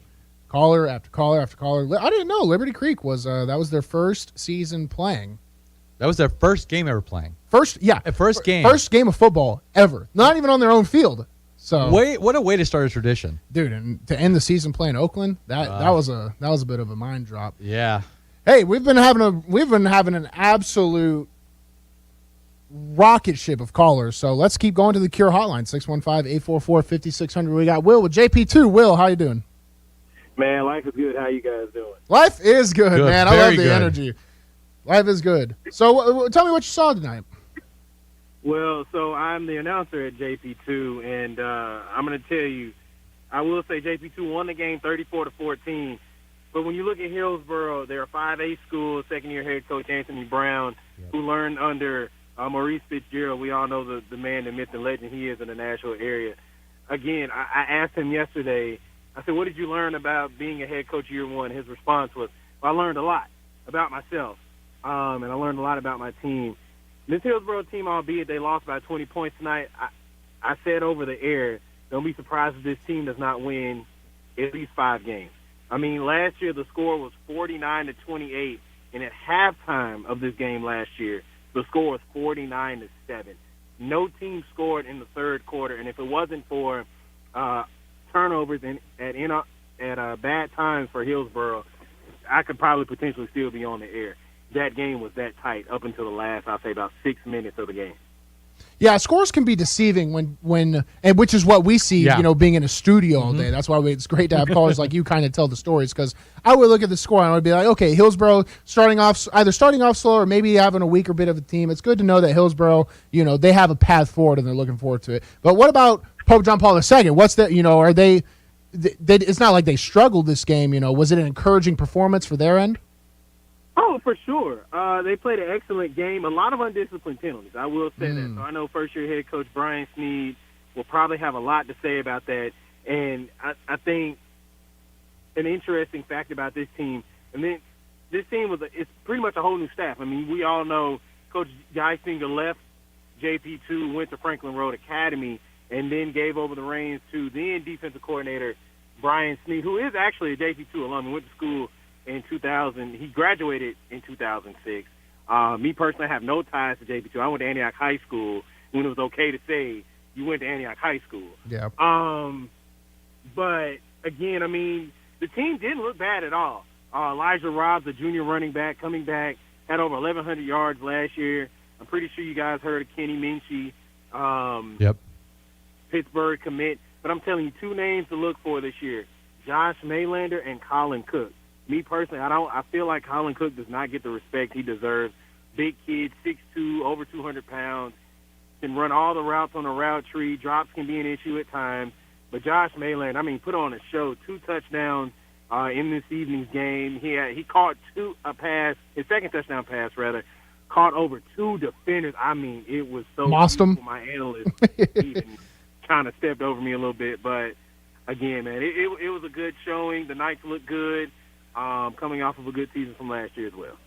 S4: Caller after caller after caller. I didn't know Liberty Creek was that was their first season playing.
S5: That was their first game ever playing.
S4: First game of football ever. Not even on their own field. So
S5: what a way to start a tradition,
S4: dude! And to end the season playing Oakland, that was a bit of a mind drop.
S5: Yeah.
S4: Hey, we've been having an absolute rocket ship of callers. So let's keep going to the Cure hotline, 615-844-5600. We got Will with JP2. Will, how you doing?
S25: Man, life is good. How you guys doing?
S4: Life is good, man. I love the
S25: good.
S4: energy. Life is good. So tell me what you saw tonight.
S25: Well, so I'm the announcer at JP2, and I'm going to tell you, I will say JP2 won the game 34-14. But when you look at Hillsboro, they're a 5A school, second-year head coach Anthony Brown, who learned under Maurice Fitzgerald. We all know the man, the myth, and legend he is in the Nashville area. Again, I asked him yesterday, I said, what did you learn about being a head coach year one? His response was, well, I learned a lot about myself. And I learned a lot about my team. This Hillsboro team, albeit they lost by 20 points tonight, I said over the air, don't be surprised if this team does not win at least 5 games. I mean, last year the score was 49-28, and at halftime of this game last year, the score was 49-7. No team scored in the third quarter, and if it wasn't for turnovers at bad times for Hillsborough, I could probably potentially still be on the air. That game was that tight up until the last, I'll say, about 6 minutes of the game.
S4: Yeah, scores can be deceiving when and which is what we see, being in a studio all day. That's why it's great to have callers like you kind of tell the stories, because I would look at the score and I would be like, okay, Hillsborough either starting off slow or maybe having a weaker bit of a team. It's good to know that Hillsborough, they have a path forward and they're looking forward to it. But what about Pope John Paul II? What's that? Are they it's not like they struggled this game. Was it an encouraging performance for their end?
S25: Oh, for sure. They played an excellent game. A lot of undisciplined penalties, I will say that. So I know first-year head coach Brian Sneed will probably have a lot to say about that. And I think an interesting fact about this team, and then this team it's pretty much a whole new staff. I mean, we all know Coach Geisinger left JP2, went to Franklin Road Academy, and then gave over the reins to then defensive coordinator Brian Sneed, who is actually a JP2 alum and went to school in 2000. He graduated in 2006. Me personally, I have no ties to JP2. I went to Antioch High School when it was okay to say you went to Antioch High School.
S4: Yeah.
S25: But again, I mean, the team didn't look bad at all. Elijah Robbs, the junior running back, coming back, had over 1,100 yards last year. I'm pretty sure you guys heard of Kenny Minchie, Pittsburgh commit. But I'm telling you, 2 names to look for this year: Josh Maylander and Colin Cook. Me personally, I feel like Colin Cook does not get the respect he deserves. Big kid, 6'2", over 200 pounds, can run all the routes on the route tree. Drops can be an issue at times. But Josh Mayland, put on a show. 2 touchdowns in this evening's game. He caught his second touchdown pass, caught over 2 defenders. It was so
S4: beautiful.
S25: My analyst even kind of stepped over me a little bit. But, again, man, it was a good showing. The Knights looked good. Coming off of a good season from last year as well.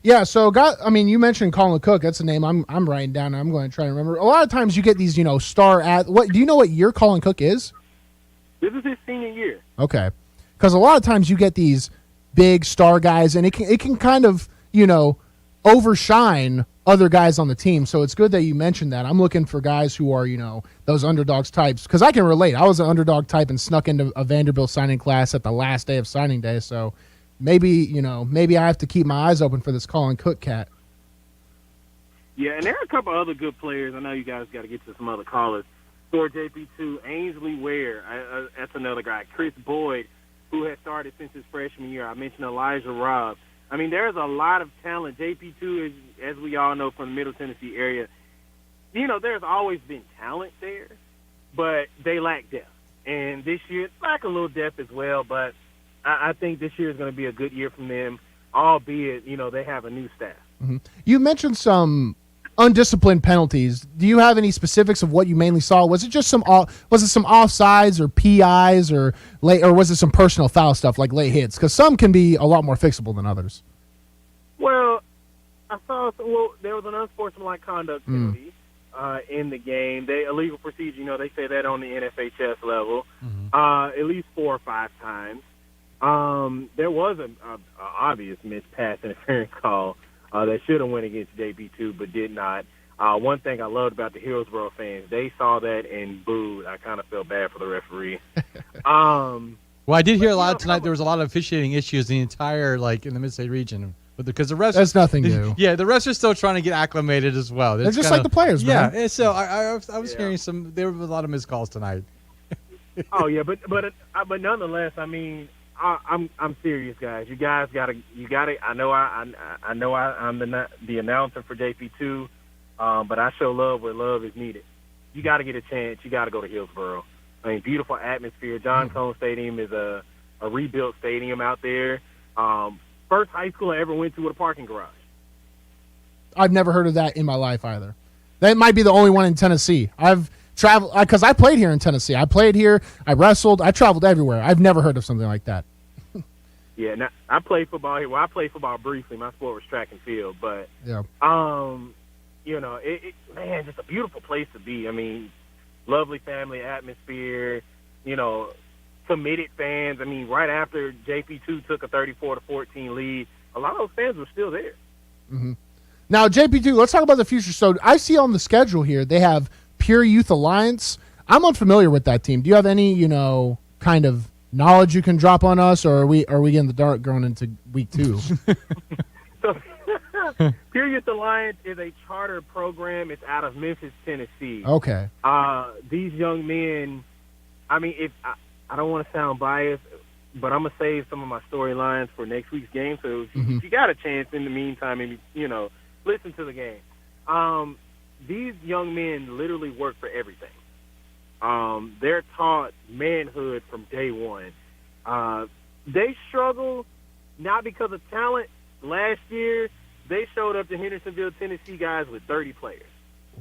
S4: Yeah, so you mentioned Colin Cook. That's a name I'm writing down. I'm going to try to remember. A lot of times you get these, what do you know what year Colin Cook is?
S25: This is his senior year.
S4: Okay, because a lot of times you get these big star guys, and it can kind of overshine other guys on the team. So it's good that you mentioned that. I'm looking for guys who are those underdogs types, because I can relate. I was an underdog type and snuck into a Vanderbilt signing class at the last day of signing day. So maybe I have to keep my eyes open for this Colin Cook cat.
S25: Yeah, and there are a couple other good players. I know you guys got to get to some other callers. For JP2, Ainsley Ware, that's another guy. Chris Boyd, who has started since his freshman year. I mentioned Elijah Robb. There's a lot of talent. JP2 is, as we all know from the Middle Tennessee area, there's always been talent there, but they lack depth. And this year, it's lack a little depth as well, but I think this year is going to be a good year from them, albeit, they have a new staff.
S4: Mm-hmm. You mentioned some undisciplined penalties. Do you have any specifics of what you mainly saw? Was it some offsides or PIs or was it some personal foul stuff like late hits? Because some can be a lot more fixable than others.
S25: Well, I saw there was an unsportsmanlike conduct penalty in the game. Illegal procedure, they say that on the NFHS level, at least 4 or 5 times. There was an obvious missed pass interference call that should have went against JP2 but did not. One thing I loved about the Hillsborough fans, they saw that and booed. I kind of felt bad for the referee.
S5: Well, I did hear a lot tonight. There was a lot of officiating issues in the entire, in the Mid-State region. But because the refs,
S4: that's nothing new.
S5: Yeah, the refs are still trying to get acclimated as well.
S4: They're just like the players, man.
S5: Yeah, so I was hearing there were a lot of missed calls tonight.
S25: Oh yeah, but nonetheless, I'm serious, guys. You gotta. I know I'm the announcer for JP2, but I show love where love is needed. You got to get a chance. You got to go to Hillsborough. Beautiful atmosphere. John Cone Stadium is a rebuilt stadium out there. First high school I ever went to with a parking garage.
S4: I've never heard of that in my life either. That might be the only one in Tennessee. I've traveled because I played here in Tennessee. I played here. I wrestled. I traveled everywhere. I've never heard of something like that.
S25: Yeah, now, I played football here. Well, I played football briefly. My sport was track and field, but
S4: yeah,
S25: man, just a beautiful place to be. lovely family atmosphere, committed fans. I mean, right after JP2 took a 34-14 lead, a lot of those fans were still there.
S4: Mm-hmm. Now, JP2, let's talk about the future. So I see on the schedule here they have Pure Youth Alliance. I'm unfamiliar with that team. Do you have any, kind of knowledge you can drop on us, or are we in the dark going into week 2?
S25: So, Pure Youth Alliance is a charter program. It's out of Memphis, Tennessee.
S4: Okay.
S25: These young men, I mean, I don't want to sound biased, but I'm going to save some of my storylines for next week's game. So if you got a chance in the meantime, and listen to the game. These young men literally work for everything. They're taught manhood from day one. They struggle not because of talent. Last year, they showed up to Hendersonville, Tennessee guys with 30 players.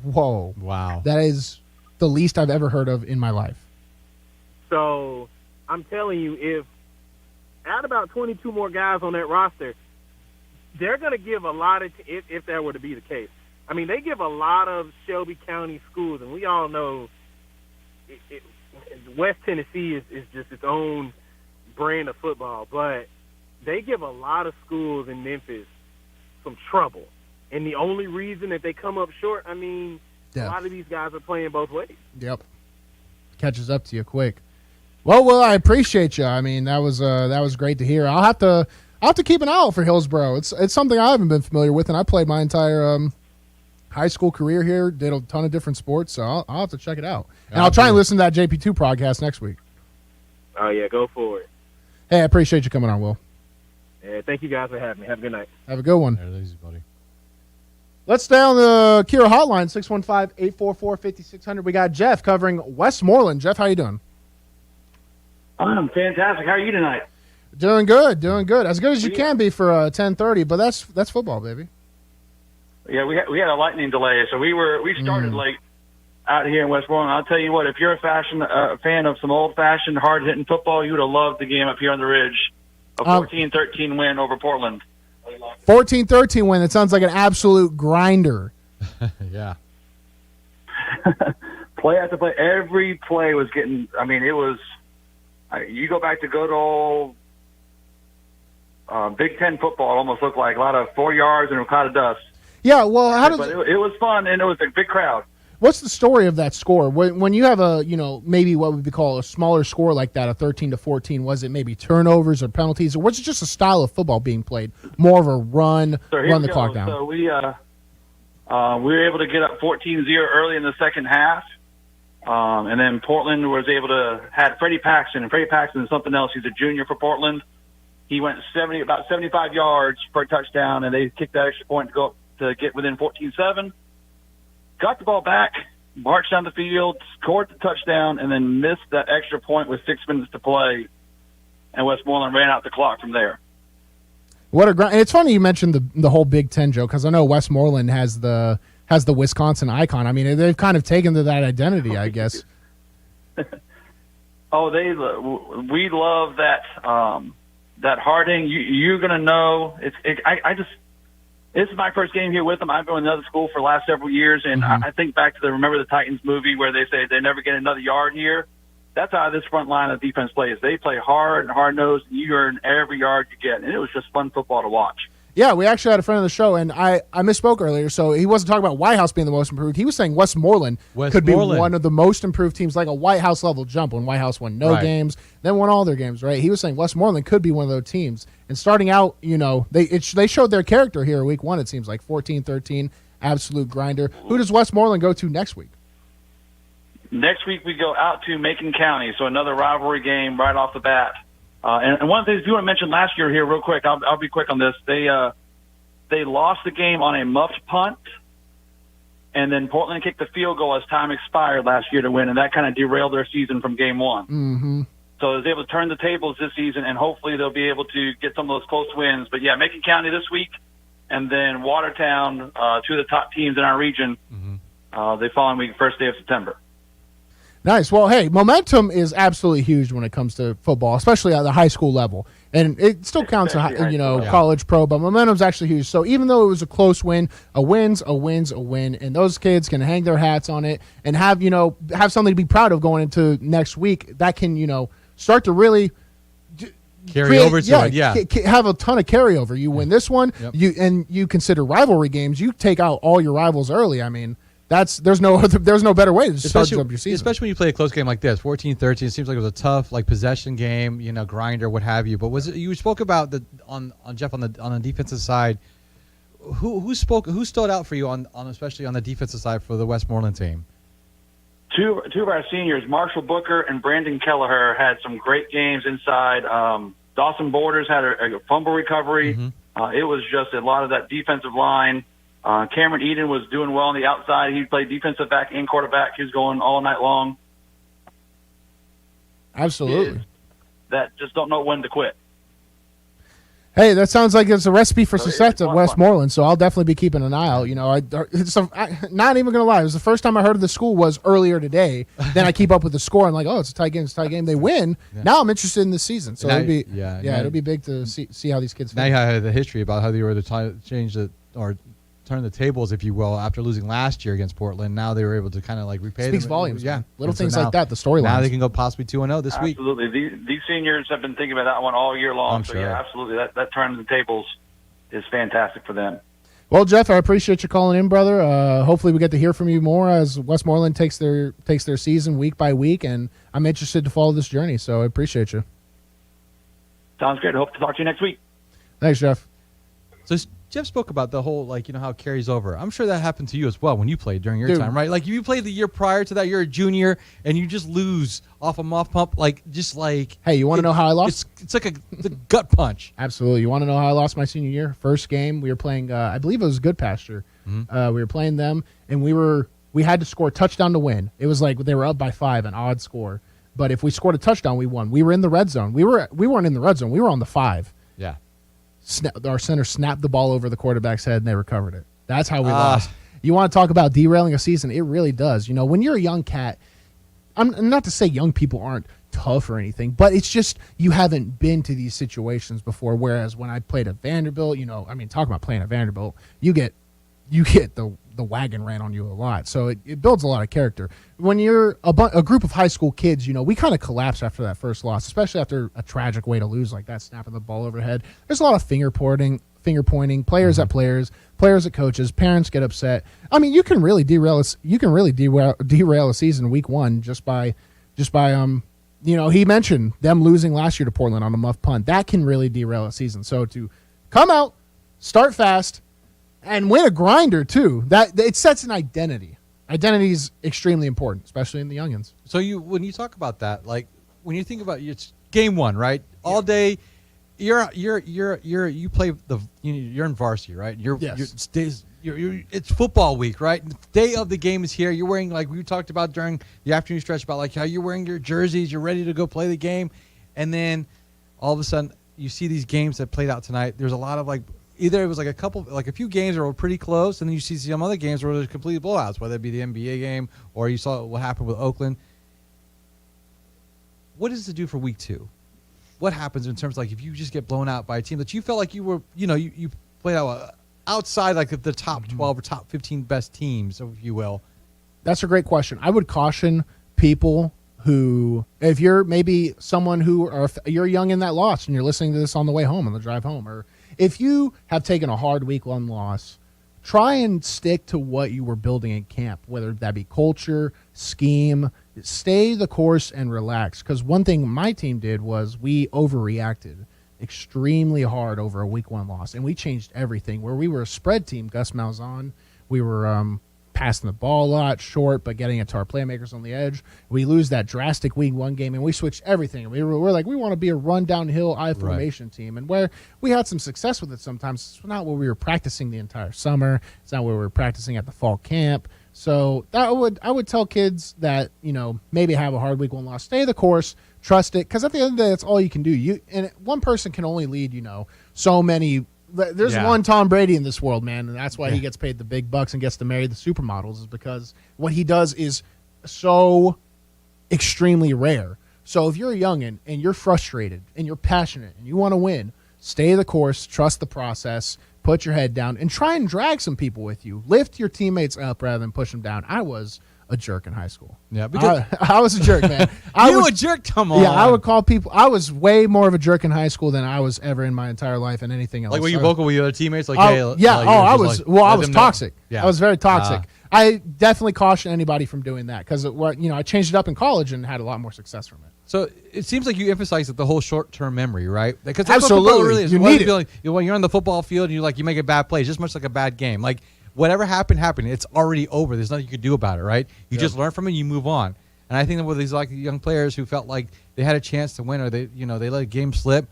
S4: Whoa.
S5: Wow.
S4: That is the least I've ever heard of in my life.
S25: So I'm telling you, if add about 22 more guys on that roster, they're going to give a lot of, if that were to be the case. I mean, they give a lot of Shelby County schools, and we all know West Tennessee is just its own brand of football, but they give a lot of schools in Memphis some trouble. And the only reason that they come up short, I mean, a lot of these guys are playing both ways.
S4: Yep. Catches up to you quick. Well, I appreciate you. I mean, that was great to hear. I'll have to keep an eye out for Hillsboro. It's something I haven't been familiar with, and I played my entire high school career here. Did a ton of different sports, so I'll have to check it out. And I'll try and listen to that JP2 podcast next week.
S25: Oh yeah, go for it.
S4: Hey, I appreciate you coming on, Will.
S25: Yeah, thank you guys for having me. Have a good night.
S4: Have a good one.
S5: There it is, buddy.
S4: Let's stay on the Kira hotline, 615-844-5600. We got Jeff covering Westmoreland. Jeff, how you doing?
S6: I'm fantastic. How are you tonight?
S4: Doing good. As good as you can be for 10:30, but that's football, baby.
S6: Yeah, we had a lightning delay, so we started late out here in Westmoreland. I'll tell you what, if you're a fan of some old-fashioned, hard-hitting football, you would have loved the game up here on the Ridge. A 14-13 win over Portland.
S4: 14-13 win. That sounds like an absolute grinder.
S5: Yeah.
S6: Play after play. Every play was getting – I mean, it was – you go back to good old Big Ten football, it almost looked like a lot of 4 yards and a cloud of dust.
S4: Yeah, well,
S6: But it was fun, and it was a big crowd.
S4: What's the story of that score? When you have a, maybe what would be called a smaller score like that, a 13-14, was it maybe turnovers or penalties, or was it just a style of football being played? More of a run the clock down?
S6: So we were able to get up 14-0 early in the second half, and then Portland was able to had Freddie Paxton, and Freddie Paxton is something else. He's a junior for Portland. He went about 75 yards for a touchdown, and they kicked that extra point to go up to get within 14-7. Got the ball back, marched down the field, scored the touchdown, and then missed that extra point with 6 minutes to play. And Westmoreland ran out the clock from there.
S4: It's funny you mentioned the whole Big Ten joke, because I know Westmoreland has the Wisconsin icon. I mean, they've kind of taken to that identity, I guess.
S6: We love that Harding. You're gonna know. This is my first game here with them. I've been in another school for the last several years, and I think back to the Remember the Titans movie where they say they never get another yard here. That's how this front line of defense plays. They play hard and hard-nosed, and you earn every yard you get. And it was just fun football to watch. Yeah, we actually had a friend of the show, and I misspoke earlier, so he wasn't talking about White House being the most improved. He was saying Westmoreland could be one of the most improved teams, like a White House level jump when White House won no games, then won all their games, right? He was saying Westmoreland could be one of those teams. And starting out, they showed their character here week 1, it seems like, 14-13, absolute grinder. Who does Westmoreland go to next week? Next week we go out to Macon County, so another rivalry game right off the bat. And one of the things you want to mention last year here real quick, I'll be quick on this. They lost the game on a muffed punt, and then Portland kicked the field goal as time expired last year to win, and that kind of derailed their season from game 1.
S4: Mm-hmm.
S6: So I was able to turn the tables this season, and hopefully they'll be able to get some of those close wins. But, yeah, Macon County this week, and then Watertown, 2 of the top teams in our region, the following week, first day of September.
S4: Nice. Well, hey, momentum is absolutely huge when it comes to football, especially at the high school level. And it still counts, college, pro, but momentum's actually huge. So even though it was a close win, a win's a win, and those kids can hang their hats on it and have something to be proud of going into next week. That can, start to really
S5: carry over to it.
S4: Have a ton of carryover. You win this one, you consider rivalry games. You take out all your rivals early. I mean, there's no better way to start up your season.
S5: Especially when you play a close game like this, 14-13. It seems like it was a tough possession game, grinder, what have you. But you spoke about on Jeff on the defensive side. Who stood out for you on especially on the defensive side for the Westmoreland team?
S6: Two of our seniors, Marshall Booker and Brandon Kelleher, had some great games inside. Dawson Borders had a fumble recovery.
S5: Mm-hmm.
S6: It was just a lot of that defensive line. Cameron Eden was doing well on the outside. He played defensive back and quarterback. He was going all night long.
S4: Absolutely.
S6: That just don't know when to quit.
S4: Hey, that sounds like it's a recipe for success at Westmoreland, so I'll definitely be keeping an eye out. I'm not even going to lie. It was the first time I heard of the school was earlier today. Then I keep up with the score. I'm like, oh, it's a tie game. They win. Yeah. Now I'm interested in the season. So it'll be big to see how these kids
S5: feel. Now you have the history about how they were to change or turn the tables, if you will, after losing last year against Portland. Now they were able to kind of repay them.
S4: Speaks volumes.
S5: Yeah.
S4: Little things like that, the storyline.
S5: Now they can go possibly 2-0 this week.
S6: Absolutely. These seniors have been thinking about that one all year long.
S5: I'm sure.
S6: Yeah, absolutely. That turn of the tables is fantastic for them.
S4: Well, Jeff, I appreciate you calling in, brother. Hopefully we get to hear from you more as Westmoreland takes their season week by week, and I'm interested to follow this journey, so I appreciate you.
S6: Sounds great. Hope to talk to you next week.
S4: Thanks, Jeff.
S5: So Jeff spoke about the whole, how it carries over. I'm sure that happened to you as well when you played during your time, right? Like, you played the year prior to that, you're a junior, and you just lose off a muff pump,
S4: Hey, you want to know how I lost?
S5: It's like the gut punch.
S4: Absolutely. You want to know how I lost my senior year? First game, we were playing, I believe it was Good Pasture.
S5: Mm-hmm.
S4: We were playing them, and we had to score a touchdown to win. It was like they were up by 5, an odd score. But if we scored a touchdown, we won. We were in the red zone. We weren't in the red zone. We were on the 5.
S5: Yeah.
S4: Our center snapped the ball over the quarterback's head, and they recovered it. That's how we lost. You want to talk about derailing a season? It really does. When you're a young cat, I'm not to say young people aren't tough or anything, but it's just you haven't been to these situations before. Whereas when I played at Vanderbilt, talk about playing at Vanderbilt, you get the wagon ran on you a lot. So it builds a lot of character. When you're a group of high school kids, we kind of collapse after that first loss, especially after a tragic way to lose like that, snapping the ball overhead. There's a lot of finger pointing, players at players at coaches, parents get upset. I mean, you can really derail a season week 1 just by he mentioned them losing last year to Portland on a muff punt. That can really derail a season. So to come out, start fast, and win a grinder too. That it sets an identity. Identity is extremely important, especially in the youngins.
S5: So when you talk about that, when you think about it's game 1, right? All day, you play you're in varsity, right? It's football week, right? The day of the game is here. You're wearing, like we talked about during the afternoon stretch, about how you're wearing your jerseys, you're ready to go play the game, and then all of a sudden you see these games that played out tonight. There's a lot of either it was a few games that were pretty close, and then you see some other games where there's complete blowouts, whether it be the NBA game or you saw what happened with Oakland. What does it do for week 2? What happens in terms of if you just get blown out by a team that you felt like you were, you played out outside the top 12 or top 15 best teams, if you will?
S4: That's a great question. I would caution people who, if you're maybe someone you're young in that loss and you're listening to this on the way home, on the drive home, or if you have taken a hard week 1 loss, try and stick to what you were building in camp, whether that be culture, scheme. Stay the course and relax. Because one thing my team did was we overreacted extremely hard over a week 1 loss, and we changed everything. Where we were a spread team, Gus Malzahn, we were passing the ball a lot, short, but getting it to our playmakers on the edge. We lose that drastic week 1 game, and we switched everything. We're like, we want to be a run downhill I formation team, and where we had some success with it sometimes, it's not what we were practicing the entire summer. It's not what we were practicing at the fall camp. So I would tell kids that maybe have a hard week 1 loss, stay the course, trust it, because at the end of the day, that's all you can do. And one person can only lead so many. There's one Tom Brady in this world, man, and that's why he gets paid the big bucks and gets to marry the supermodels, is because what he does is so extremely rare. So if you're a youngin' and you're frustrated and you're passionate and you want to win, stay the course, trust the process, put your head down, and try and drag some people with you. Lift your teammates up rather than push them down. I was a jerk in high school.
S5: Yeah, because
S4: I was a jerk, man.
S5: a jerk? Come on.
S4: Yeah, I would call people. I was way more of a jerk in high school than I was ever in my entire life and anything else.
S5: Like, were you vocal with your other teammates? Like,
S4: I
S5: hey,
S4: yeah. I was.
S5: like,
S4: I
S5: let
S4: was
S5: them know.
S4: toxic.
S5: Yeah.
S4: I was very toxic. I definitely caution anybody from doing that because I changed it up in college and had a lot more success from it.
S5: So it seems like you emphasize the whole short-term memory, right? Because that's
S4: Absolutely.
S5: what football really is.
S4: You need it.
S5: When you're on the football field and you make a bad play, it's just much like a bad game. Like, whatever happened. It's already over. There's nothing you could do about it, right? You just learn from it, you move on. And I think that with these like young players who felt like they had a chance to win, or they let a game slip.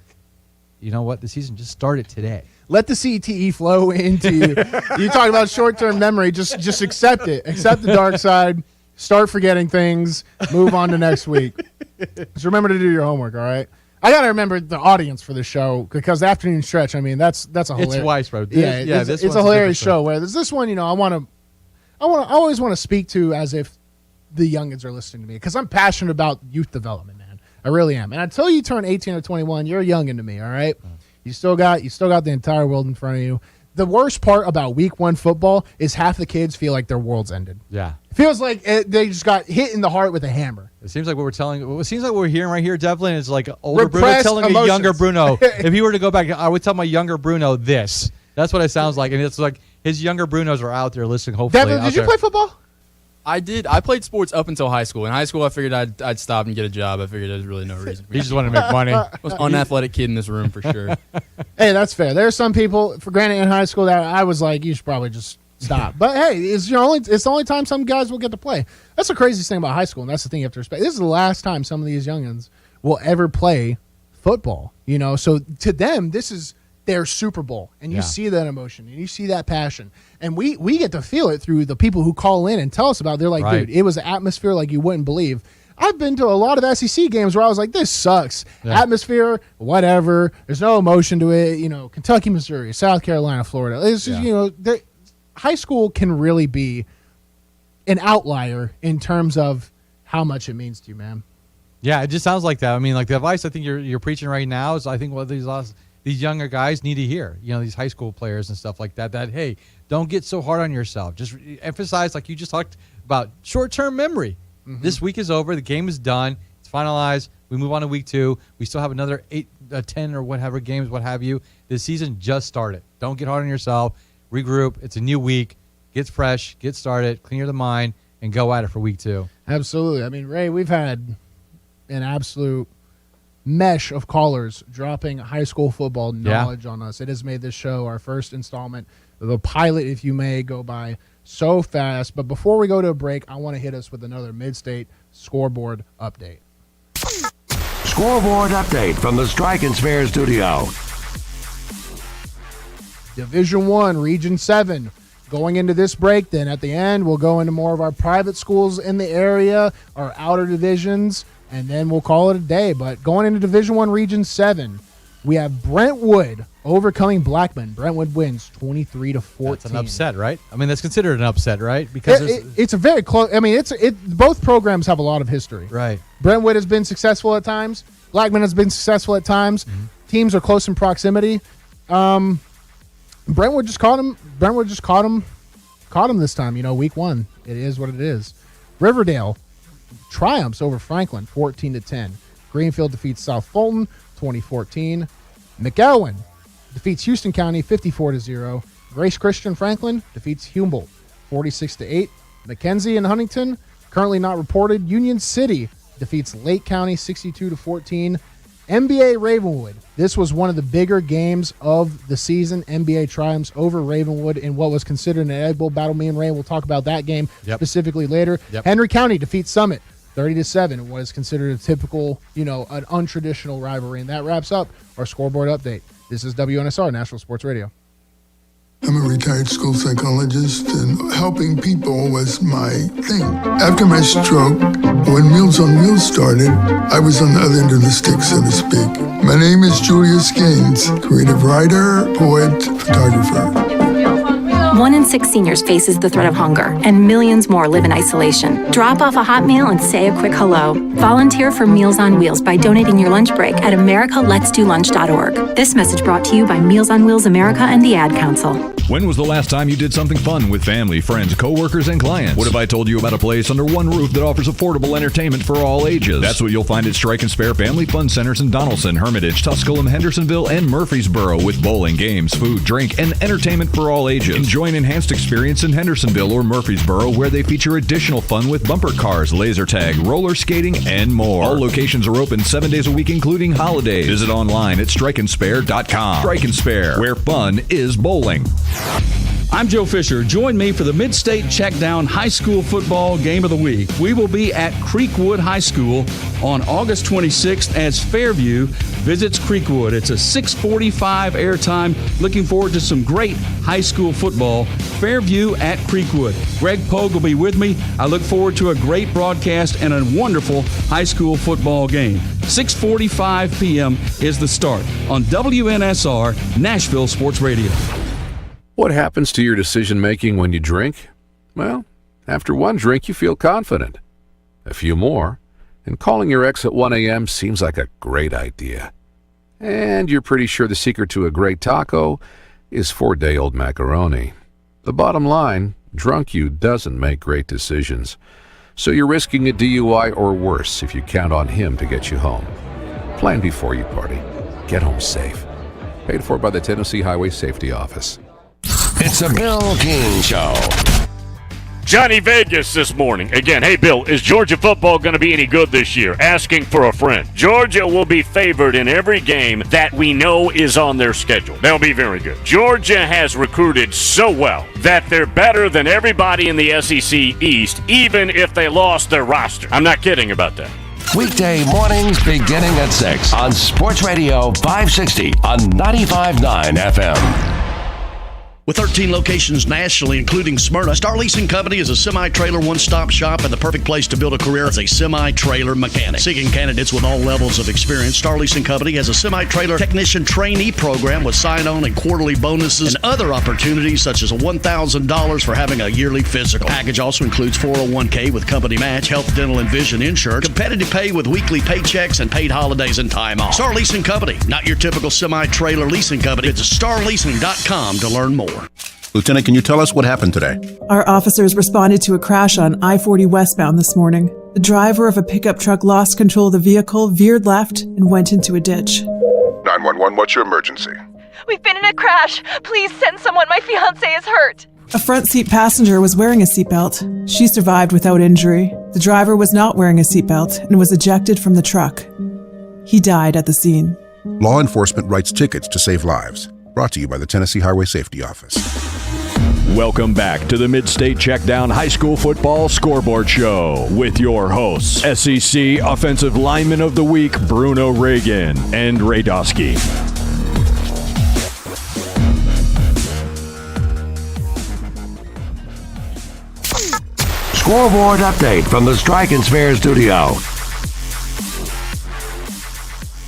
S5: You know what? The season just started today.
S4: Let the CTE flow into you. You talk about short-term memory. Just accept it. Accept the dark side. Start forgetting things. Move on to next week. Just remember to do your homework. All right. I gotta remember the audience for the show because the afternoon stretch. I mean, that's a hilarious.
S5: It's Weiss, bro.
S4: It's a hilarious show. Where there's this one, I always want to speak to as if the youngins are listening to me because I'm passionate about youth development, man. I really am. And until you turn 18 or 21, you're a youngin to me. All right. You still got the entire world in front of you. The worst part about week 1 football is half the kids feel like their world's ended.
S5: Yeah.
S4: It feels like they just got hit in the heart with a hammer.
S5: It seems like what we're hearing right here, Devlin, is like older Bruno
S4: Repressed
S5: telling
S4: emotions.
S5: a younger Bruno. If he were to go back, I would tell my younger Bruno this. That's what it sounds like. And it's like his younger Brunos are out there listening, hopefully.
S4: Devlin, did you play football?
S7: I did. I played sports up until high school. In high school, I figured I'd stop and get a job. I figured there's really no reason.
S5: He just wanted to make money.
S7: I was an unathletic kid in this room for sure.
S4: Hey, that's fair. There are some people, for granted, in high school that I was like, you should probably just stop. But hey, it's the only time some guys will get to play. That's the craziest thing about high school, and that's the thing you have to respect. This is the last time some of these youngins will ever play football. So to them, this is their Super Bowl, and you see that emotion and you see that passion, and we get to feel it through the people who call in and tell us about it. They're like,
S5: Right.
S4: dude, it was an atmosphere like you wouldn't believe. I've been to a lot of SEC games where I was like, this sucks.
S5: Yeah.
S4: Atmosphere, whatever. There's no emotion to it. Kentucky, Missouri, South Carolina, Florida. It's just, high school can really be an outlier in terms of how much it means to you, man.
S5: Yeah, it just sounds like that. I mean, like the advice I think you're preaching right now is I think what these younger guys need to hear, these high school players and stuff like that, hey, don't get so hard on yourself. Just emphasize, like you just talked about, short-term memory. Mm-hmm. This week is over. The game is done. It's finalized. We move on to week 2. We still have another 8, 10 or whatever games, what have you. The season just started. Don't get hard on yourself. Regroup. It's a new week. Get fresh. Get started. Clear the mind and go at it for week 2.
S4: Absolutely. I mean, Ray, we've had an absolute mesh of callers dropping high school football knowledge on us. It has made this show, our first installment, the pilot, if you may, go by so fast. But before we go to a break, I want to hit us with another mid-state scoreboard update.
S3: Scoreboard update from the Strike and Spare studio.
S4: Division 1, Region 7. Going into this break, then at the end, we'll go into more of our private schools in the area, our outer divisions, and then we'll call it a day. But going into Division 1, Region 7, we have Brentwood overcoming Blackman. Brentwood wins 23-14.
S5: That's an upset, right? I mean, that's considered an upset, right? Because
S4: it's a very close. I mean, both programs have a lot of history.
S5: Right.
S4: Brentwood has been successful at times. Blackman has been successful at times. Mm-hmm. Teams are close in proximity. Brentwood just caught him. Brentwood just caught him this time. Week 1. It is what it is. Riverdale triumphs over Franklin 14-10. Greenfield defeats South Fulton 2014. McElwain defeats Houston County 54-0. Grace Christian Franklin defeats Humboldt 46-8. McKenzie and Huntington currently not reported. Union City defeats Lake County 62-14. NBA Ravenwood. This was one of the bigger games of the season. NBA triumphs over Ravenwood in what was considered an Egg Bowl battle. Me and Ray will talk about that game specifically later. Yep. Henry County defeats Summit 30-7. What is considered a typical, an untraditional rivalry. And that wraps up our scoreboard update. This is WNSR, National Sports Radio.
S8: I'm a retired school psychologist, and helping people was my thing. After my stroke, when Meals on Wheels started, I was on the other end of the stick, so to speak. My name is Julius Gaines, creative writer, poet, photographer.
S9: Meals on Wheels.
S10: 1 in 6 seniors faces the threat of hunger, and millions more live in isolation. Drop off a hot meal and say a quick hello. Volunteer for Meals on Wheels by donating your lunch break at americaletsdolunch.org. This message brought to you by Meals on Wheels America and the Ad Council.
S15: When was the last time you did something fun with family, friends, coworkers, and clients? What if I told you about a place under one roof that offers affordable entertainment for all ages? That's what you'll find at Strike and Spare Family Fun Centers in Donaldson, Hermitage, Tusculum, Hendersonville, and Murfreesboro, with bowling, games, food, drink, and entertainment for all ages. Enjoy an enhanced experience in Hendersonville or Murfreesboro, where they feature additional fun with bumper cars, laser tag, roller skating, and more. All locations are open 7 days a week, including holidays. Visit online at strikeandspare.com. Strike and Spare, where fun is bowling.
S9: I'm Joe Fisher. Join me for the Mid-State CheckDown High School Football Game of the Week. We will be at Creekwood High School on August 26th as Fairview visits Creekwood. It's a 6:45 airtime. Looking forward to some great high school football. Fairview at Creekwood. Greg Pogue will be with me. I look forward to a great broadcast and a wonderful high school football game. 6:45 p.m. is the start on WNSR, Nashville Sports Radio.
S13: What happens to your decision-making when you drink? Well, after one drink, you feel confident. A few more, and calling your ex at 1 a.m. seems like a great idea. And you're pretty sure the secret to a great taco is 4-day-old macaroni. The bottom line, drunk you doesn't make great decisions. So you're risking a DUI or worse if you count on him to get you home. Plan before you party. Get home safe. Paid for by the Tennessee Highway Safety Office.
S3: It's a Bill King Show.
S1: Johnny Vegas this morning. Again, hey, Bill, is Georgia football going to be any good this year? Asking for a friend. Georgia will be favored in every game that we know is on their schedule. They'll be very good. Georgia has recruited so well that they're better than everybody in the SEC East, even if they lost their roster. I'm not kidding about that.
S3: Weekday mornings beginning at 6 on Sports Radio 560 on 95.9 FM.
S18: With 13 locations nationally, including Smyrna, Star Leasing Company is a semi-trailer one-stop shop and the perfect place to build a career as a semi-trailer mechanic. Seeking candidates with all levels of experience, Star Leasing Company has a semi-trailer technician trainee program with sign-on and quarterly bonuses and other opportunities such as $1,000 for having a yearly physical. The package also includes 401k with company match, health, dental, and vision insurance, competitive pay with weekly paychecks, and paid holidays and time off. Star Leasing Company, not your typical semi-trailer leasing company. Visit starleasing.com to learn more.
S14: Lieutenant, can you tell us what happened today?
S16: Our officers responded to a crash on I-40 westbound this morning. The driver of a pickup truck lost control of the vehicle, veered left, and went into a ditch.
S14: 911, what's your emergency?
S17: We've been in a crash. Please send someone. My fiancé is hurt.
S16: A front seat passenger was wearing a seatbelt. She survived without injury. The driver was not wearing a seatbelt and was ejected from the truck. He died at the scene.
S14: Law enforcement writes tickets to save lives. Brought to you by the Tennessee Highway Safety Office.
S11: Welcome back to the Mid-State Checkdown High School Football Scoreboard Show with your hosts, SEC Offensive Lineman of the Week, Bruno Reagan and Ray Dosky.
S3: Scoreboard update from the Strike and Spare studio.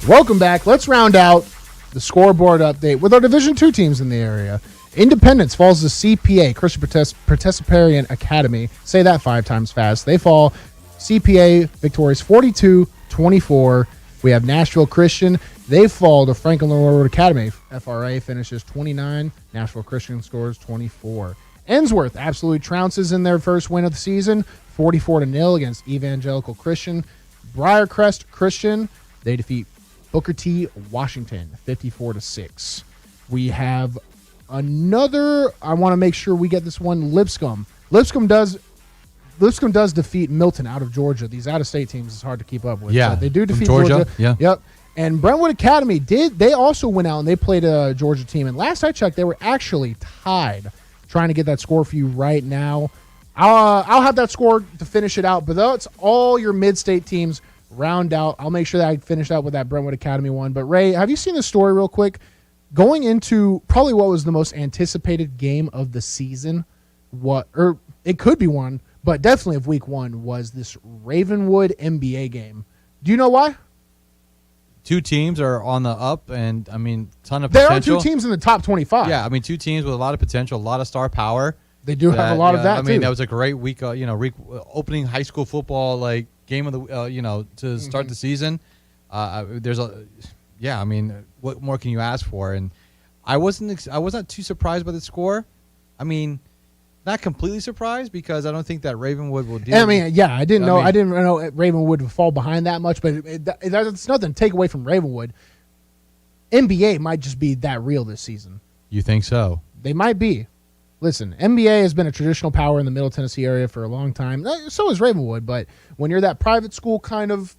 S4: Welcome back. Let's round out the scoreboard update with our Division II teams in the area. Independence falls to CPA, Christian Presbyterian Academy. Say that 5 times fast. They fall CPA victorious 42-24. We have Nashville Christian. They fall to Franklin Road Academy. FRA finishes 29. Nashville Christian scores 24. Ensworth absolutely trounces in their first win of the season, 44-0 against Evangelical Christian. Briarcrest Christian, they defeat Booker T. Washington, 54-6. We have another, I want to make sure we get this one, Lipscomb. Lipscomb does defeat Milton out of Georgia. These out-of-state teams is hard to keep up with.
S5: Yeah,
S4: so they do defeat
S5: Georgia. Yeah.
S4: Yep. And Brentwood Academy they also went out and they played a Georgia team. And last I checked, they were actually tied. Trying to get that score for you right now. I'll have that score to finish it out. But that's all your mid-state teams round out. I'll make sure that I finish out with that Brentwood Academy one. But Ray, have you seen the story real quick? Going into probably what was the most anticipated game of the season, or it could be one, but definitely of week 1 was this Ravenwood MBA game. Do you know why?
S5: two teams are on the up, and I mean, ton of
S4: There
S5: potential.
S4: are two teams in the top 25.
S5: Yeah, I mean, two teams with a lot of potential, a lot of star power.
S4: They do have a lot of that.
S5: I mean,
S4: too.
S5: that was a great week. Opening high school football game of the to start the season. I mean, what more can you ask for? And I wasn't too surprised by the score. I mean, not completely surprised because I don't think that Ravenwood will deal.
S4: I mean, yeah, I didn't know Ravenwood would fall behind that much, but it's nothing to take away from Ravenwood. NBA might just be that real this season.
S5: You think so?
S4: They might be. Listen, NBA has been a traditional power in the Middle Tennessee area for a long time. So is Ravenwood, but when you're that private school kind of,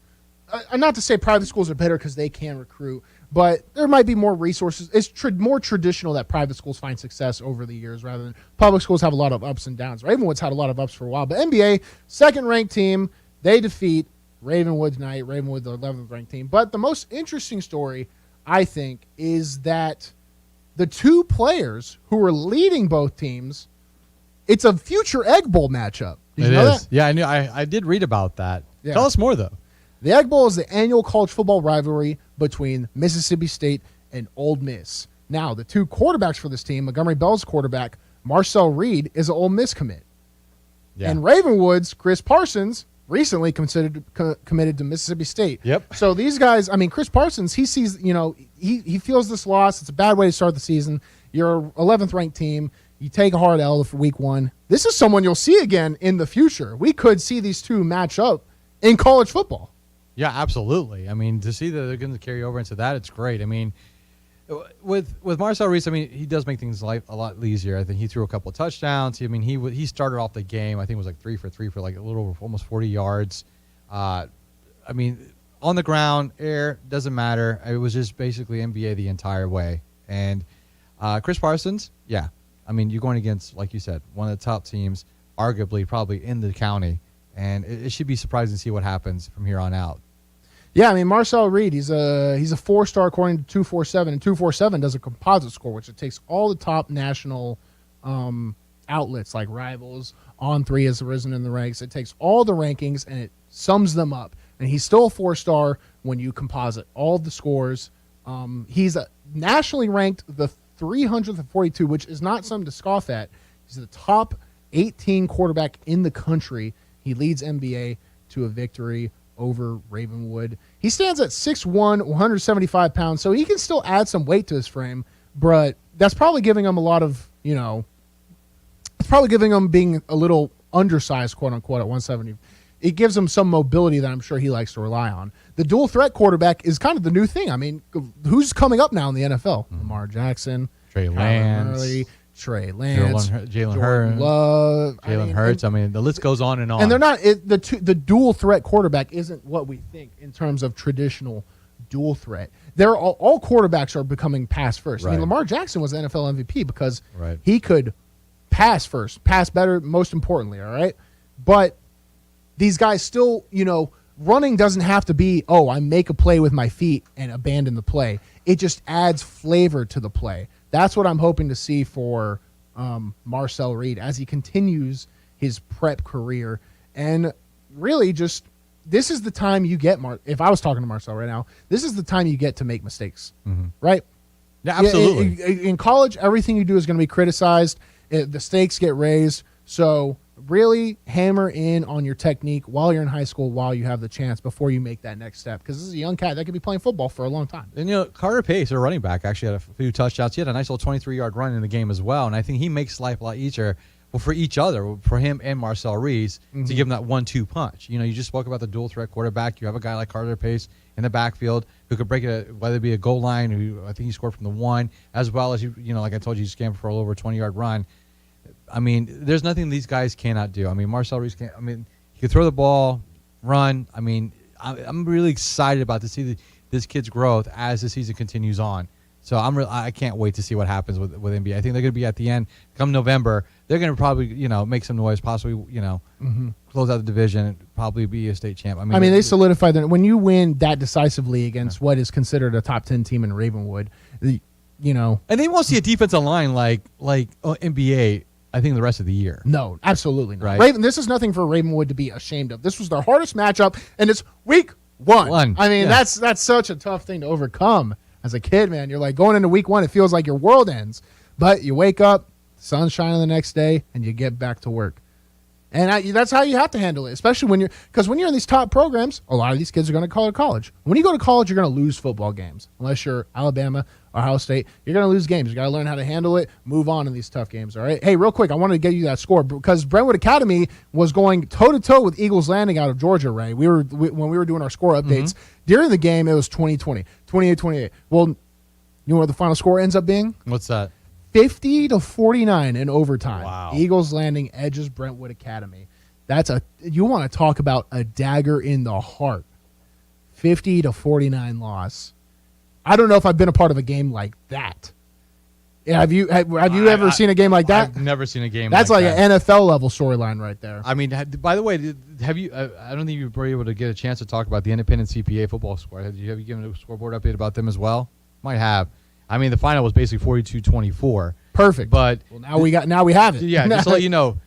S4: not to say private schools are better because they can recruit, but there might be more resources. It's more traditional that private schools find success over the years rather than public schools have a lot of ups and downs. Ravenwood's had a lot of ups for a while, but NBA, second-ranked team, they defeat Ravenwood tonight. Ravenwood, the 11th-ranked team. But the most interesting story, I think, is that the two players who were leading both teams, it's a future Egg Bowl matchup. Did you know that?
S5: Yeah, I knew. I did read about that.
S4: Yeah.
S5: Tell us more, though.
S4: The Egg Bowl is the annual college football rivalry between Mississippi State and Ole Miss. Now, the two quarterbacks for this team, Montgomery Bell's quarterback, Marcel Reed, is an Ole Miss commit.
S5: Yeah.
S4: And Ravenwood's Chris Parsons recently committed to Mississippi State.
S5: Yep.
S4: So these guys, I mean, Chris Parsons, he sees, he feels this loss. It's a bad way to start the season. You're 11th ranked team. You take a hard L for week one. This is someone you'll see again in the future. We could see these two match up in college football.
S5: Yeah, absolutely. I mean, to see that they're going to carry over into that, it's great. I mean, with Marcel Reese, I mean, he does make things a lot easier. I think he threw a couple of touchdowns. I mean, he started off the game. I think it was like 3 for 3 for like a little over almost 40 yards. I mean, on the ground, air, doesn't matter. It was just basically NBA the entire way. And Chris Parsons, yeah. I mean, you're going against, like you said, one of the top teams, arguably probably in the county. And it should be surprising to see what happens from here on out.
S4: Yeah, I mean, Marcel Reed, he's a 4-star according to 247, and 247 does a composite score, which it takes all the top national outlets like Rivals, On3 has risen in the ranks. It takes all the rankings and it sums them up. And he's still a 4-star when you composite all the scores. He's nationally ranked the 342, which is not something to scoff at. He's the top 18 quarterback in the country. He leads NBA to a victory over Ravenwood. He stands at 6'1", 175 pounds, so he can still add some weight to his frame, but that's probably giving him a lot of, it's probably giving him being a little undersized, quote-unquote, at 170. It gives him some mobility that I'm sure he likes to rely on. The dual-threat quarterback is kind of the new thing. I mean, who's coming up now in the NFL? Lamar Jackson,
S5: Trey Lance,
S4: Jalen
S5: Hurts,
S4: Love,
S5: Jalen Hurts. I mean, the list goes on and on.
S4: And they're not the dual threat quarterback isn't what we think in terms of traditional dual threat. They're all quarterbacks are becoming pass first.
S5: Right.
S4: I mean, Lamar Jackson was the NFL MVP because
S5: right.
S4: he could pass first, pass better, most importantly. All right, but these guys still, running doesn't have to be, I make a play with my feet and abandon the play. It just adds flavor to the play. That's what I'm hoping to see for Marcel Reed as he continues his prep career. And really just this is the time you get, if I was talking to Marcel right now, this is the time you get to make mistakes, right?
S5: Yeah, absolutely.
S4: In college, everything you do is going to be criticized. The stakes get raised. So really hammer in on your technique while you're in high school, while you have the chance before you make that next step. Because this is a young cat that could be playing football for a long time.
S5: And, Carter Pace, our running back, actually had a few touchdowns. He had a nice little 23-yard run in the game as well. And I think he makes life a lot easier for each other, for him and Marcel Rees, to give him that 1-2 punch. You just spoke about the dual-threat quarterback. You have a guy like Carter Pace in the backfield who could break it, whether it be a goal line, who I think he scored from the 1, as well as, like I told you, he scampered for a little over 20-yard run. I mean, there's nothing these guys cannot do. I mean, Marcel Rees he can throw the ball, run. I mean, I'm really excited about to see this kid's growth as the season continues on. So I can't wait to see what happens with NBA. I think they're going to be at the end, come November. They're going to probably, make some noise, possibly, close out the division, and probably be a state champ. I mean,
S4: they solidified that when you win that decisively against what is considered a top 10 team in Ravenwood, and
S5: they won't see a defensive line like NBA. I think the rest of the year.
S4: No, absolutely not.
S5: Right?
S4: This is nothing for Ravenwood to be ashamed of. This was their hardest matchup, and it's week One. I mean, that's such a tough thing to overcome as a kid, man. You're like going into week 1, it feels like your world ends. But you wake up, sun's shining the next day, and you get back to work. And that's how you have to handle it, especially when you're in these top programs, a lot of these kids are going to go to college. When you go to college, you're going to lose football games. Unless you're Alabama or Ohio State, you're going to lose games. You got to learn how to handle it, move on in these tough games, all right? Hey, real quick, I wanted to get you that score because Brentwood Academy was going toe-to-toe with Eagles Landing out of Georgia, Ray. When we were doing our score updates, during the game, it was 20-20, 28-28. Well, you know what the final score ends up being?
S5: What's that?
S4: 50-49 in overtime.
S5: Wow.
S4: Eagles Landing edges Brentwood Academy. You want to talk about a dagger in the heart. 50-49 loss. I don't know if I've been a part of a game like that. Have you ever seen a game like that?
S5: I've never seen a game
S4: That's
S5: like
S4: an NFL level storyline right there.
S5: I mean, by the way, have you? I don't think you were able to get a chance to talk about the independent CPA football score. Have you given a scoreboard update about them as well? Might have. I mean, the final was basically 42-24.
S4: Perfect.
S5: But
S4: now we have it.
S5: Yeah, just to let you know,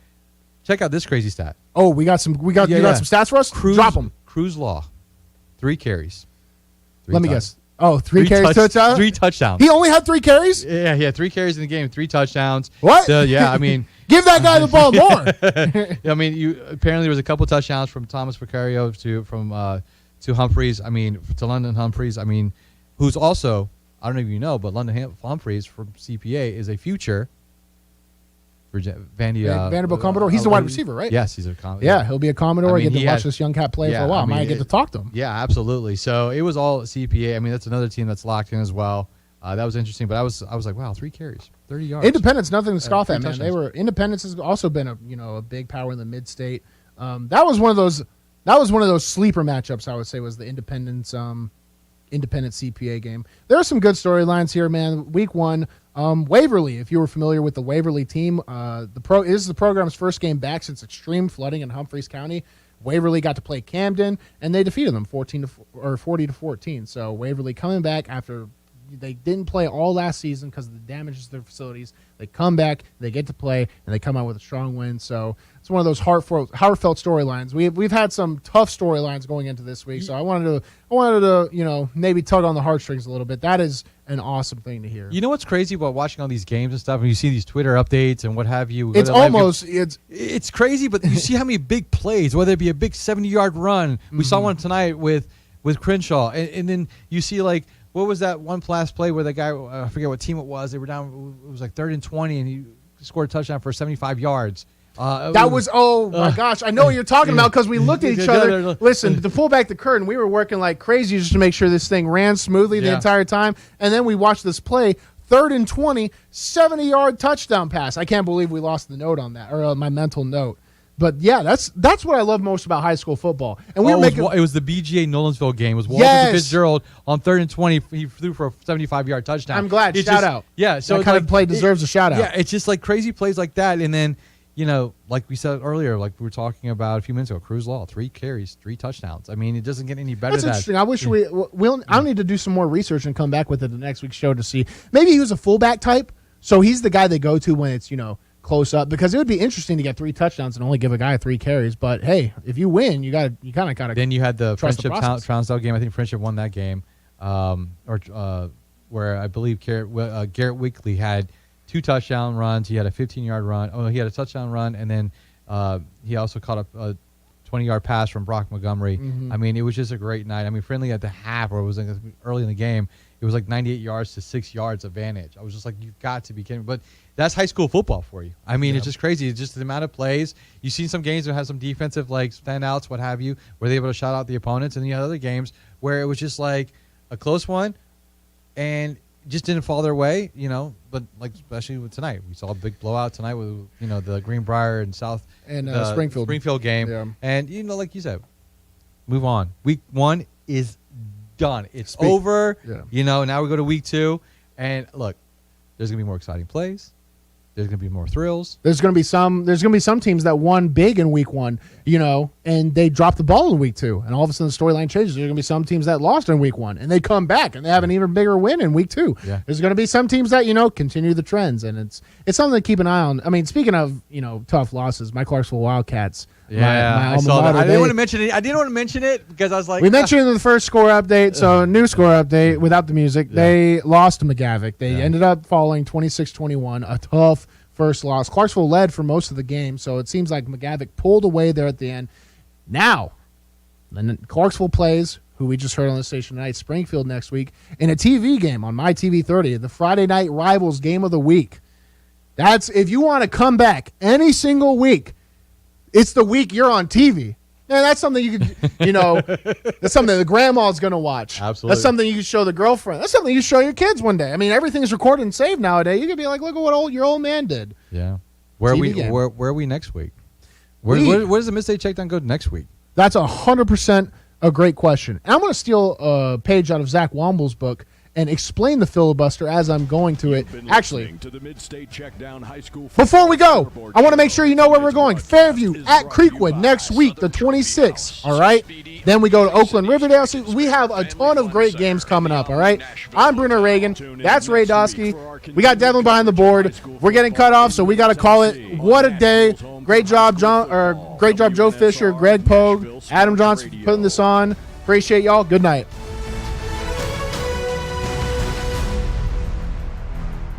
S5: check out this crazy stat.
S4: Oh, you got some stats for us? Drop them.
S5: Cruz Law, 3 carries.
S4: Let me guess. Oh, 3 carries, touchdown?
S5: 3 touchdowns.
S4: He only had 3 carries?
S5: Yeah, he had 3 carries in the game, 3 touchdowns.
S4: What?
S5: Yeah, I mean,
S4: give that guy the ball more.
S5: I mean, apparently there was a couple touchdowns from Thomas Vicario to Humphreys. I mean, to London Humphreys. I mean, who's also, I don't know if you know, but London Humphreys from CPA is a future
S4: Vanderbilt Commodore. He's the wide receiver, right?
S5: Yes, he's a Commodore.
S4: Yeah, he'll be a Commodore. I get to watch this young cat play for a while. I might get to talk to him.
S5: Yeah, absolutely. So it was all CPA. I mean, that's another team that's locked in as well. That was interesting. But I was like, wow, 3 carries, 30 yards.
S4: Independence, nothing to scoff at, man. Independence has also been a big power in the mid-state. That was one of those sleeper matchups. I would say was the Independence CPA game. There are some good storylines here, man. Week 1. Waverly, if you were familiar with the Waverly team, this is the program's first game back since extreme flooding in Humphreys County. Waverly got to play Camden, and they defeated them 40-14. So Waverly coming back after they didn't play all last season because of the damages to their facilities. They come back, they get to play, and they come out with a strong win. So it's one of those heartfelt storylines. We've had some tough storylines going into this week, so I wanted to maybe tug on the heartstrings a little bit. That is an awesome thing to hear.
S5: You know what's crazy about watching all these games and stuff, and you see these Twitter updates and what have you.
S4: It's
S5: crazy, but you see how many big plays, whether it be a big 70-yard run. We saw one tonight with Crenshaw, and then you see like. What was that one last play where the guy, I forget what team it was, they were down, it was like 3rd and 20, and he scored a touchdown for 75 yards.
S4: My gosh, I know what you're talking about because we looked at each other. Listen, to pull back the curtain, we were working like crazy just to make sure this thing ran smoothly the entire time, and then we watched this play, 3rd and 20, 70-yard touchdown pass. I can't believe we lost the note on that, or my mental note. But yeah, that's what I love most about high school football. And
S5: it was the BGA Nolensville game. It was Walter Fitzgerald on 3rd and 20. He threw for a 75-yard touchdown.
S4: I'm glad. Shout out.
S5: Yeah, so
S4: that kind of play deserves a shout out.
S5: Yeah, it's just like crazy plays like that. And then, like we said earlier, like we were talking about a few minutes ago, Cruz Law, 3 carries, 3 touchdowns. I mean, it doesn't get any better than that.
S4: That's interesting. I wish I'll need to do some more research and come back with it the next week's show to see. Maybe he was a fullback type, so he's the guy they go to when it's, close up, because it would be interesting to get 3 touchdowns and only give a guy 3 carries. But hey, if you win, you kind of got to.
S5: Then you had the Friendship Trounsdale game. I think Friendship won that game, where I believe Garrett Weekly had 2 touchdown runs. He had a 15-yard run. Oh, he had a touchdown run, and then he also caught a 20-yard pass from Brock Montgomery. I mean, it was just a great night. I mean, Friendly at the half, or it was early in the game, it was like 98 yards to 6 yards advantage. I was just like, you've got to be kidding me. But that's high school football for you. I mean, it's just crazy. It's just the amount of plays. You've seen some games that have some defensive like standouts, what have you, where they're able to shout out the opponents, and the other games where it was just like a close one and just didn't fall their way, but like especially with tonight. We saw a big blowout tonight with, the Greenbrier and South
S4: and Springfield
S5: game. Yeah. And, like you said, move on. Week 1 is done. It's over. Yeah. Now we go to week 2. And look, there's going to be more exciting plays. There's going to be more thrills.
S4: There's going to be some teams that won big in week 1, and they dropped the ball in week 2, and all of a sudden the storyline changes. There's going to be some teams that lost in week 1, and they come back and they have an even bigger win in week 2.
S5: Yeah.
S4: There's going to be some teams that continue the trends, and it's something to keep an eye on. I mean, speaking of tough losses, my Clarksville Wildcats
S5: Yeah, I saw that. I didn't want to mention it. I didn't want to mention it because I was like,
S4: we mentioned it in the first score update. So new score update without the music. They lost to McGavick. They ended up falling 26-21. A tough first loss. Clarksville led for most of the game, so it seems like McGavick pulled away there at the end. Now, then Clarksville plays, who we just heard on the station tonight, Springfield next week, in a TV game on My TV 30, the Friday Night Rivals Game of the Week. That's if you want to come back any single week. It's the week you're on TV. Man, that's something you could, that's something the grandma's going to watch.
S5: Absolutely.
S4: That's something you can show the girlfriend. That's something you show your kids one day. I mean, everything's recorded and saved nowadays. You could be like, look at what your old man did.
S5: Yeah. Where are we next week? Where does the Mid-State Checkdown go next week?
S4: That's 100% a great question. And I'm going to steal a page out of Zach Womble's book and explain the filibuster as I'm going to it. Actually, before we go, I want to make sure you know where we're going. Fairview at Creekwood next week, the 26th, all right? Then we go to Oakland Riverdale. So we have a ton of great games coming up, all right? I'm Bruno Reagan. That's Ray Dosky. We got Devin behind the board. We're getting cut off, so we got to call it. What a day. Great job, Joe Fisher, Greg Pogue, Adam Johnson for putting this on. Appreciate y'all. Good night.